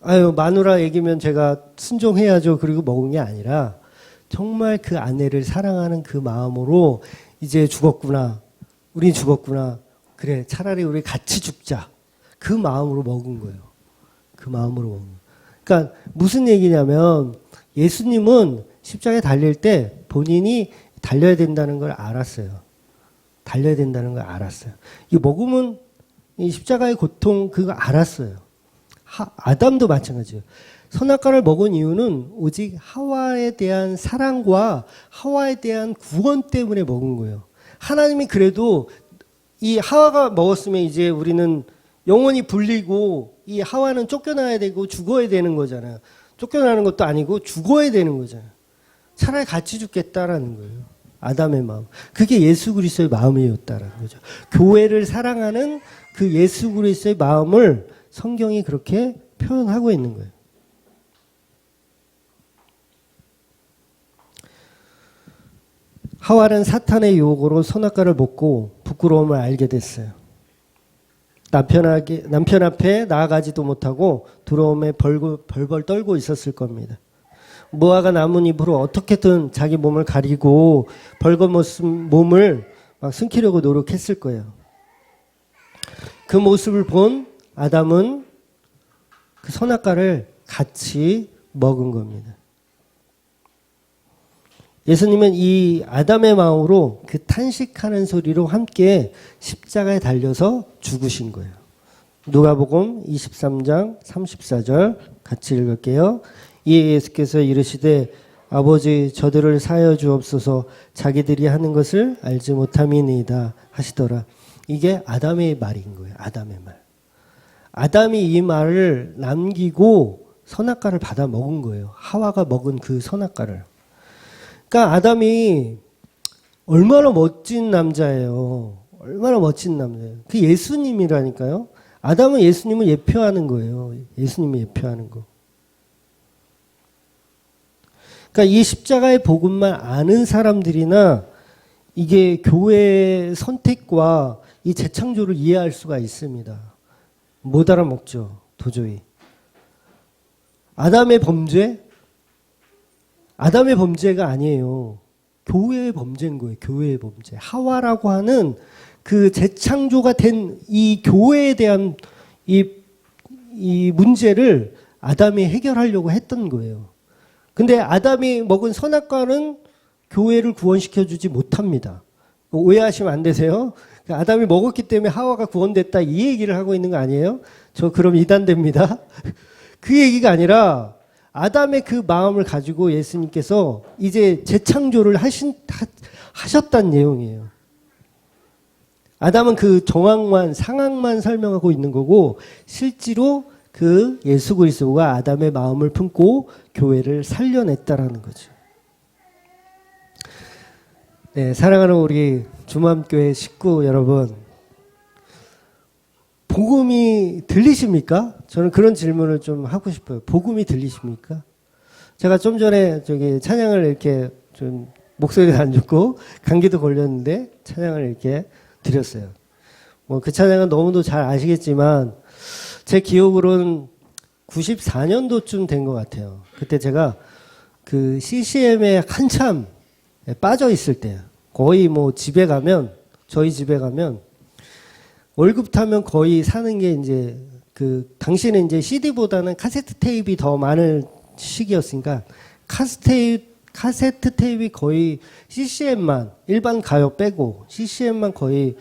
S1: 아유 마누라 얘기면 제가 순종해야죠. 그리고 먹은 게 아니라 정말 그 아내를 사랑하는 그 마음으로 이제 죽었구나. 우린 죽었구나. 그래 차라리 우리 같이 죽자. 그 마음으로 먹은 거예요. 그 마음으로 먹은 거예요. 그러니까 무슨 얘기냐면 예수님은 십자가에 달릴 때 본인이 달려야 된다는 걸 알았어요. 달려야 된다는 걸 알았어요. 이거 먹으면 이 십자가의 고통 그거 알았어요. 아담도 마찬가지예요. 선악과를 먹은 이유는 오직 하와에 대한 사랑과 하와에 대한 구원 때문에 먹은 거예요. 하나님이 그래도 이 하와가 먹었으면 이제 우리는 영원히 불리고 이 하와는 쫓겨나야 되고 죽어야 되는 거잖아요. 쫓겨나는 것도 아니고 죽어야 되는 거잖아요. 차라리 같이 죽겠다라는 거예요. 아담의 마음. 그게 예수 그리스도의 마음이었다라는 거죠. 교회를 사랑하는 그 예수 그리스도의 마음을 성경이 그렇게 표현하고 있는 거예요. 하와는 사탄의 유혹으로 선악과를 먹고 부끄러움을 알게 됐어요. 남편 앞에 나아가지도 못하고 두려움에 벌벌 떨고 있었을 겁니다. 무화과 나뭇잎으로 어떻게든 자기 몸을 가리고 벌거벗은 몸을 막 숨기려고 노력했을 거예요. 그 모습을 본 아담은 그 선악과를 같이 먹은 겁니다. 예수님은 이 아담의 마음으로 그 탄식하는 소리로 함께 십자가에 달려서 죽으신 거예요. 누가복음 23장 34절 같이 읽을게요. 이에 예수께서 이르시되 아버지 저들을 사하여 주옵소서 자기들이 하는 것을 알지 못함이니이다 하시더라. 이게 아담의 말인 거예요. 아담의 말. 아담이 이 말을 남기고 선악과를 받아 먹은 거예요. 하와가 먹은 그 선악과를. 그러니까 아담이 얼마나 멋진 남자예요. 얼마나 멋진 남자예요. 그 예수님이라니까요. 아담은 예수님을 예표하는 거예요. 예수님을 예표하는 거. 그러니까 이 십자가의 복음만 아는 사람들이나 이게 교회의 선택과 이 재창조를 이해할 수가 있습니다. 못 알아먹죠. 도저히. 아담의 범죄? 아담의 범죄가 아니에요. 교회의 범죄인 거예요. 교회의 범죄. 하와라고 하는 그 재창조가 된 이 교회에 대한 이 문제를 아담이 해결하려고 했던 거예요. 근데 아담이 먹은 선악과는 교회를 구원시켜주지 못합니다. 오해하시면 안 되세요. 아담이 먹었기 때문에 하와가 구원됐다 이 얘기를 하고 있는 거 아니에요? 저 그럼 이단됩니다. 그 얘기가 아니라 아담의 그 마음을 가지고 예수님께서 이제 재창조를 하셨다는 내용이에요. 아담은 그 정황만 상황만 설명하고 있는 거고 실제로 그 예수 그리스도가 아담의 마음을 품고 교회를 살려냈다라는 거죠. 네, 사랑하는 우리 주맘교회 식구 여러분, 복음이 들리십니까? 저는 그런 질문을 좀 하고 싶어요. 복음이 들리십니까? 제가 좀 전에 저기 찬양을 이렇게 좀 목소리가 안 좋고 감기도 걸렸는데 찬양을 이렇게 드렸어요. 뭐 그 찬양은 너무도 잘 아시겠지만 제 기억으로는 94년도쯤 된 것 같아요. 그때 제가 그 CCM에 한참 빠져 있을 때 거의 뭐 집에 가면 저희 집에 가면 월급 타면 거의 사는 게 이제 그 당시에는 이제 CD보다는 카세트 테이프가 더 많은 시기였으니까 카세트 테이프가 거의 CCM만 일반 가요 빼고 CCM만 거의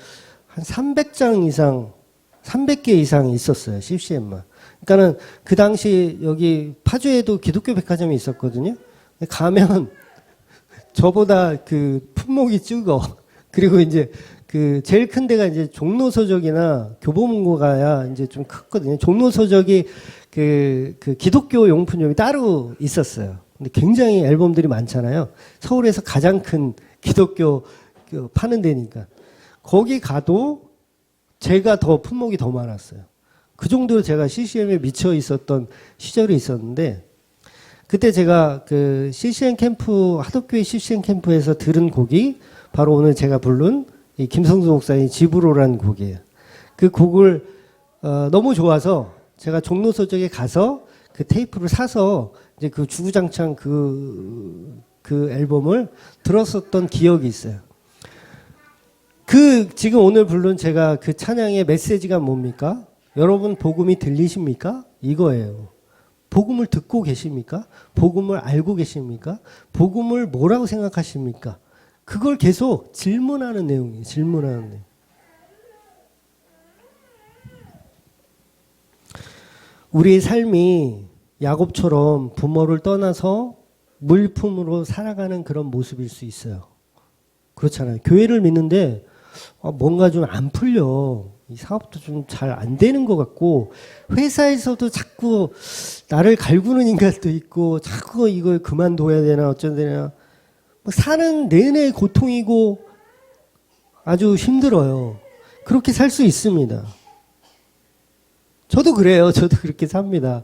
S1: 한 300장 이상 300개 이상 있었어요. CCM만. 그러니까는 그 당시 여기 파주에도 기독교 백화점이 있었거든요. 가면 저보다 그 품목이 적어. 그리고 이제 그 제일 큰 데가 이제 종로서적이나 교보문고가야 이제 좀 컸거든요. 종로서적이 그 기독교 용품점이 따로 있었어요. 근데 굉장히 앨범들이 많잖아요. 서울에서 가장 큰 기독교 파는 데니까. 거기 가도 제가 더 품목이 더 많았어요. 그 정도로 제가 CCM에 미쳐 있었던 시절이 있었는데 그때 제가 그 CCN 캠프, 하덕교회 CCN 캠프에서 들은 곡이 바로 오늘 제가 부른 이 김성수 목사님 집으로라는 곡이에요. 그 곡을 너무 좋아서 제가 종로 서적에 가서 그 테이프를 사서 이제 그 주구장창 그 앨범을 들었었던 기억이 있어요. 지금 오늘 부른 제가 그 찬양의 메시지가 뭡니까? 여러분 복음이 들리십니까? 이거예요. 복음을 듣고 계십니까? 복음을 알고 계십니까? 복음을 뭐라고 생각하십니까? 그걸 계속 질문하는 내용이에요. 질문하는 내용. 우리의 삶이 야곱처럼 부모를 떠나서 물품으로 살아가는 그런 모습일 수 있어요. 그렇잖아요. 교회를 믿는데 뭔가 좀 안 풀려. 이 사업도 좀 잘 안 되는 것 같고, 회사에서도 자꾸 나를 갈구는 인간도 있고, 자꾸 이걸 그만둬야 되나 어쩌야 되나. 사는 내내 고통이고 아주 힘들어요. 그렇게 살 수 있습니다. 저도 그래요. 저도 그렇게 삽니다.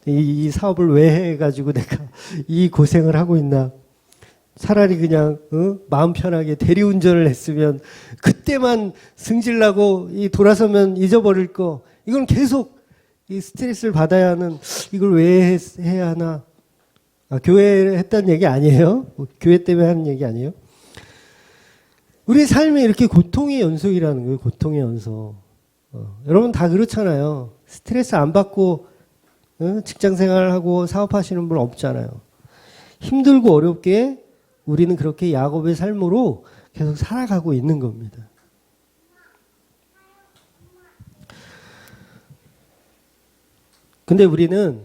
S1: 이 사업을 왜 해가지고 내가 이 고생을 하고 있나. 차라리 그냥 마음 편하게 대리운전을 했으면 그때만 승질나고 돌아서면 잊어버릴 거. 이건 계속 이 스트레스를 받아야 하는, 이걸 왜 해야 하나. 교회 했다는 얘기 아니에요. 교회 때문에 하는 얘기 아니에요. 우리 삶에 이렇게 고통의 연속이라는 거예요. 고통의 연속. 여러분 다 그렇잖아요. 스트레스 안 받고 직장 생활하고 사업하시는 분 없잖아요. 힘들고 어렵게 우리는 그렇게 야곱의 삶으로 계속 살아가고 있는 겁니다. 근데 우리는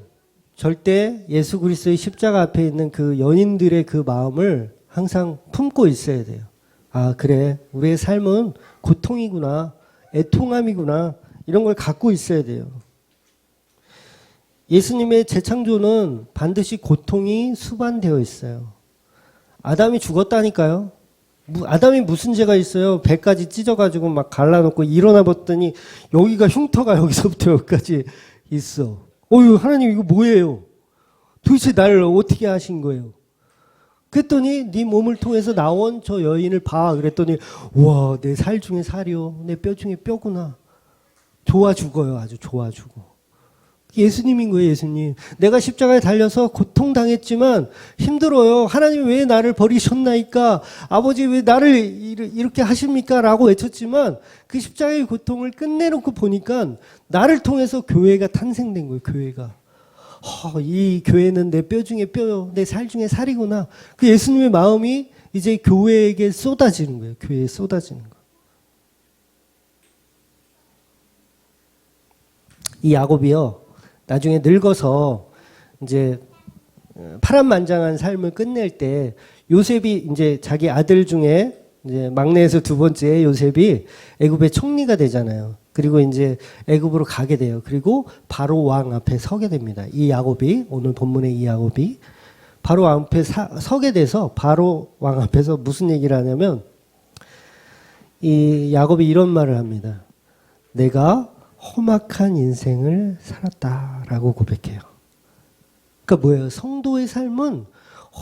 S1: 절대 예수 그리스도의 십자가 앞에 있는 그 연인들의 그 마음을 항상 품고 있어야 돼요. 아, 그래. 우리의 삶은 고통이구나. 애통함이구나. 이런 걸 갖고 있어야 돼요. 예수님의 재창조는 반드시 고통이 수반되어 있어요. 아담이 죽었다니까요. 아담이 무슨 죄가 있어요? 배까지 찢어가지고 막 갈라놓고 일어나 봤더니 여기가 흉터가 여기서부터 여기까지 있어. 어휴, 하나님 이거 뭐예요? 도대체 나를 어떻게 하신 거예요? 그랬더니 네 몸을 통해서 나온 저 여인을 봐. 그랬더니 와, 내 살 중에 살이요. 내 뼈 중에 뼈구나. 좋아 죽어요. 아주 좋아 죽어. 예수님인 거예요. 예수님. 내가 십자가에 달려서 고통당했지만 힘들어요. 하나님 왜 나를 버리셨나이까? 아버지 왜 나를 이렇게 하십니까? 라고 외쳤지만 그 십자가의 고통을 끝내놓고 보니까 나를 통해서 교회가 탄생된 거예요. 교회가. 이 교회는 내 뼈 중에 뼈요. 내 살 중에 살이구나. 그 예수님의 마음이 이제 교회에게 쏟아지는 거예요. 교회에 쏟아지는 거예요. 이 야곱이요. 나중에 늙어서 이제 파란만장한 삶을 끝낼 때 요셉이 이제 자기 아들 중에 이제 막내에서 두 번째 요셉이 애굽의 총리가 되잖아요. 그리고 이제 애굽으로 가게 돼요. 그리고 바로 왕 앞에 서게 됩니다. 이 야곱이, 오늘 본문의 이 야곱이 바로 왕 앞에 서게 돼서 바로 왕 앞에서 무슨 얘기를 하냐면 이 야곱이 이런 말을 합니다. 내가 험악한 인생을 살았다라고 고백해요. 그러니까 뭐예요? 성도의 삶은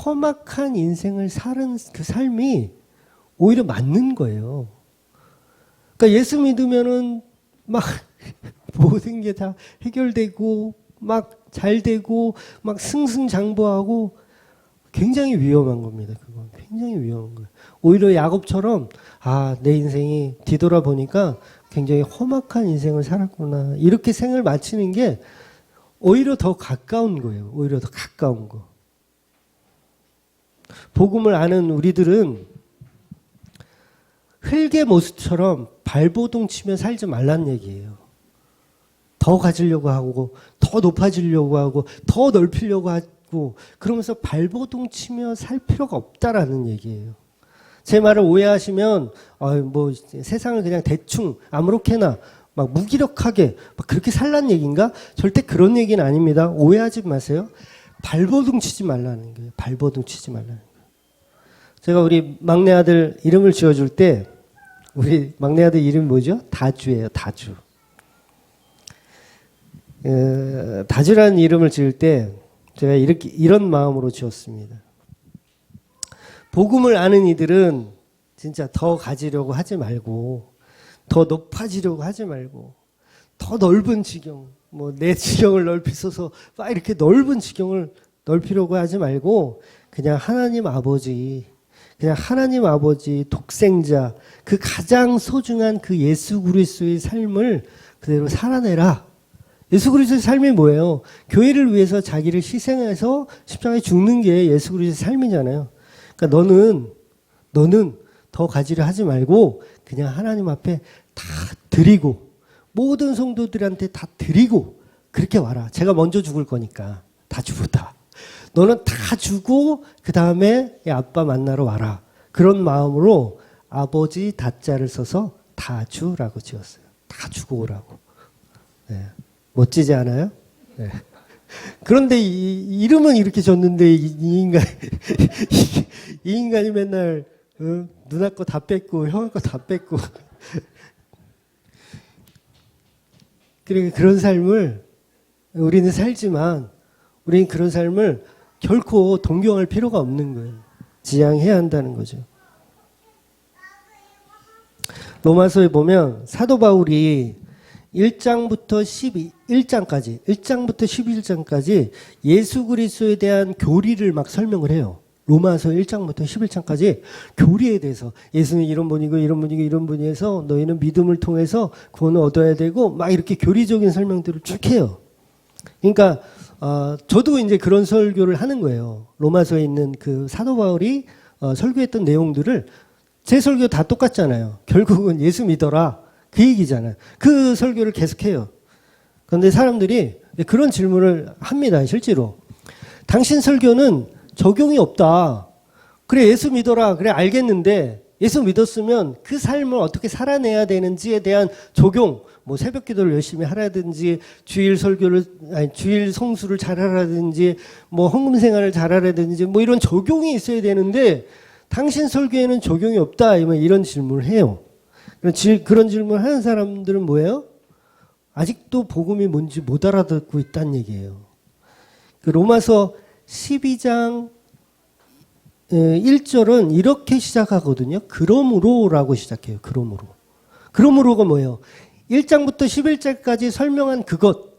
S1: 험악한 인생을 사는 그 삶이 오히려 맞는 거예요. 그러니까 예수 믿으면은 막 모든 게 다 해결되고 막 잘 되고 막 승승장구하고 굉장히 위험한 겁니다. 그건 굉장히 위험한 거예요. 오히려 야곱처럼 내 인생이 뒤돌아보니까 굉장히 험악한 인생을 살았구나. 이렇게 생을 마치는 게 오히려 더 가까운 거예요. 오히려 더 가까운 거. 복음을 아는 우리들은 흙의 모습처럼 발버둥 치며 살지 말란 얘기예요. 더 가지려고 하고 더 높아지려고 하고 더 넓히려고 하고 그러면서 발버둥 치며 살 필요가 없다라는 얘기예요. 제 말을 오해하시면 뭐 세상을 그냥 대충 아무렇게나 막 무기력하게 막 그렇게 살란 얘기인가? 절대 그런 얘기는 아닙니다. 오해하지 마세요. 발버둥 치지 말라는 거예요. 발버둥 치지 말라는 거예요. 제가 우리 막내 아들 이름을 지어줄 때 우리 막내 아들 이름이 뭐죠? 다주예요. 다주. 다주라는 이름을 지을 때 제가 이런 마음으로 지었습니다. 복음을 아는 이들은 진짜 더 가지려고 하지 말고, 더 높아지려고 하지 말고, 더 넓은 지경, 뭐 내 지경을 넓히소서 막 이렇게 넓은 지경을 넓히려고 하지 말고, 그냥 하나님 아버지 독생자, 그 가장 소중한 그 예수 그리스도의 삶을 그대로 살아내라. 예수 그리스도의 삶이 뭐예요? 교회를 위해서 자기를 희생해서 십자가에 죽는 게 예수 그리스도의 삶이잖아요. 그러니까 너는 더 가지려 하지 말고 그냥 하나님 앞에 다 드리고, 모든 성도들한테 다 드리고 그렇게 와라. 제가 먼저 죽을 거니까 다 주부다. 너는 다 주고 그 다음에 아빠 만나러 와라. 그런 마음으로 아버지 다자를 써서 다주라고 지었어요. 다 주고 오라고. 네. 멋지지 않아요? 네. 그런데 이름은 이렇게 줬는데 이 인간이 맨날 누나 거 다 뺏고 형아 거 다 뺏고 그러니까 그런 삶을 우리는 살지만 우리는 그런 삶을 결코 동경할 필요가 없는 거예요. 지향해야 한다는 거죠. 로마서에 보면 사도 바울이 1장부터 11장까지 예수 그리스도에 대한 교리를 막 설명을 해요. 로마서 1장부터 11장까지 교리에 대해서 예수는 이런 분이고 이런 분이고 이런 분이어서 너희는 믿음을 통해서 구원을 얻어야 되고 막 이렇게 교리적인 설명들을 쭉 해요. 그러니까 저도 이제 그런 설교를 하는 거예요. 로마서에 있는 그 사도 바울이 설교했던 내용들을 제 설교 다 똑같잖아요. 결국은 예수 믿어라. 그 얘기잖아요. 그 설교를 계속해요. 그런데 사람들이 그런 질문을 합니다. 실제로. 당신 설교는 적용이 없다. 그래 예수 믿어라. 그래 알겠는데 예수 믿었으면 그 삶을 어떻게 살아내야 되는지에 대한 적용, 뭐 새벽 기도를 열심히 하라든지 주일 성수를 잘 하라든지 뭐 헌금 생활을 잘 하라든지 뭐 이런 적용이 있어야 되는데 당신 설교에는 적용이 없다. 이런 질문을 해요. 그런 질문을 하는 사람들은 뭐예요? 아직도 복음이 뭔지 못 알아듣고 있다는 얘기예요. 그 로마서 12장 1절은 이렇게 시작하거든요. 그러므로라고 시작해요. 그러므로가 뭐예요? 1장부터 11장까지 설명한 그것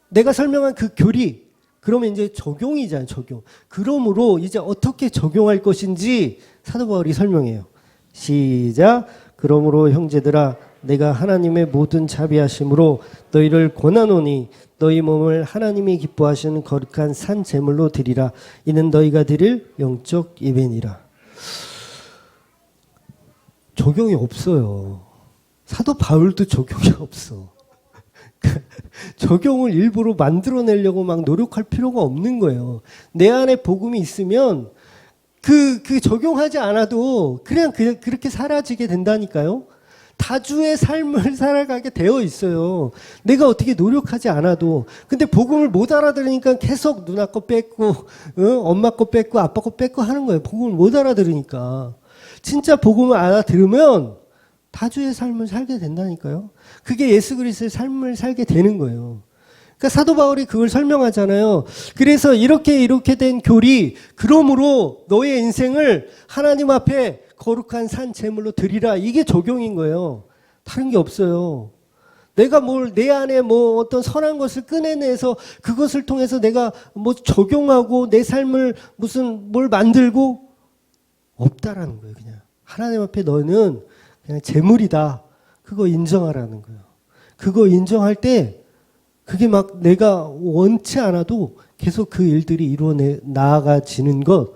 S1: 내가 설명한 그 교리, 그러면 이제 적용이잖아요. 적용. 그러므로 이제 어떻게 적용할 것인지 사도 바울이 설명해요. 시작. 그러므로 형제들아 내가 하나님의 모든 자비하심으로 너희를 권하노니 너희 몸을 하나님이 기뻐하시는 거룩한 산 제물로 드리라. 이는 너희가 드릴 영적 예배니라. 적용이 없어요. 사도 바울도 적용이 없어. 적용을 일부러 만들어내려고 막 노력할 필요가 없는 거예요. 내 안에 복음이 있으면 그 적용하지 않아도 그냥 그렇게 사라지게 된다니까요. 다주의 삶을 살아가게 되어 있어요. 내가 어떻게 노력하지 않아도. 근데 복음을 못 알아들으니까 계속 누나 거 뺏고, 엄마 거 뺏고, 아빠 거 뺏고 하는 거예요. 복음을 못 알아들으니까. 진짜 복음을 알아들으면 다주의 삶을 살게 된다니까요. 그게 예수 그리스도의 삶을 살게 되는 거예요. 그러니까 사도 바울이 그걸 설명하잖아요. 그래서 이렇게 된 교리, 그러므로 너의 인생을 하나님 앞에 거룩한 산 제물로 드리라. 이게 적용인 거예요. 다른 게 없어요. 내가 내 안에 어떤 선한 것을 꺼내내서 그것을 통해서 내가 적용하고 내 삶을 뭘 만들고 없다라는 거예요. 그냥 하나님 앞에 너는 그냥 제물이다. 그거 인정하라는 거예요. 그거 인정할 때 그게 막 내가 원치 않아도 계속 그 일들이 나아가지는 것,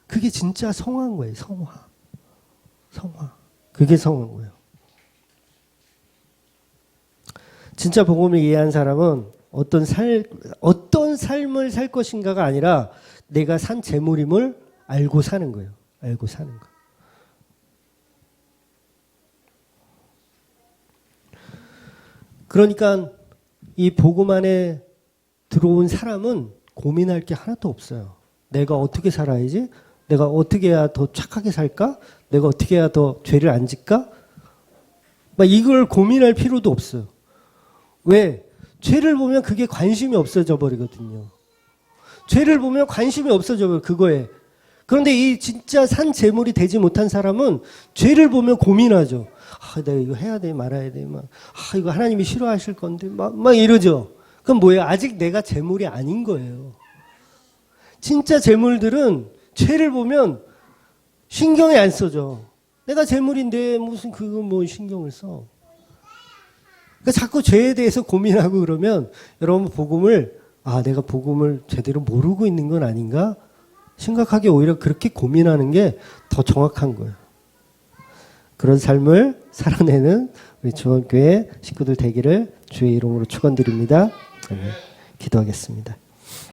S1: 그게 진짜 성화인 거예요. 성화. 그게 성화인 거예요. 진짜 복음을 이해한 사람은 어떤 삶을 살 것인가가 아니라 내가 산 재물임을 알고 사는 거예요. 알고 사는 거. 그러니까 이 복음 안에 들어온 사람은 고민할 게 하나도 없어요. 내가 어떻게 살아야지? 내가 어떻게 해야 더 착하게 살까? 내가 어떻게 해야 더 죄를 안 짓까? 막 이걸 고민할 필요도 없어요. 왜? 죄를 보면 그게 관심이 없어져 버리거든요. 죄를 보면 관심이 없어져 버려 그거에. 그런데 이 진짜 산 재물이 되지 못한 사람은 죄를 보면 고민하죠. 아, 내가 이거 해야 돼, 말아야 돼, 막. 아, 이거 하나님이 싫어하실 건데, 막 이러죠. 그럼 뭐예요? 아직 내가 재물이 아닌 거예요. 진짜 재물들은 죄를 보면 신경이 안 써져. 내가 재물인데 무슨 그거 뭐 신경을 써. 그러니까 자꾸 죄에 대해서 고민하고 그러면 여러분 내가 복음을 제대로 모르고 있는 건 아닌가? 심각하게 오히려 그렇게 고민하는 게 더 정확한 거예요. 그런 삶을 살아내는 우리 중원교회 식구들 되기를 주의 이름으로 축원드립니다. 기도하겠습니다.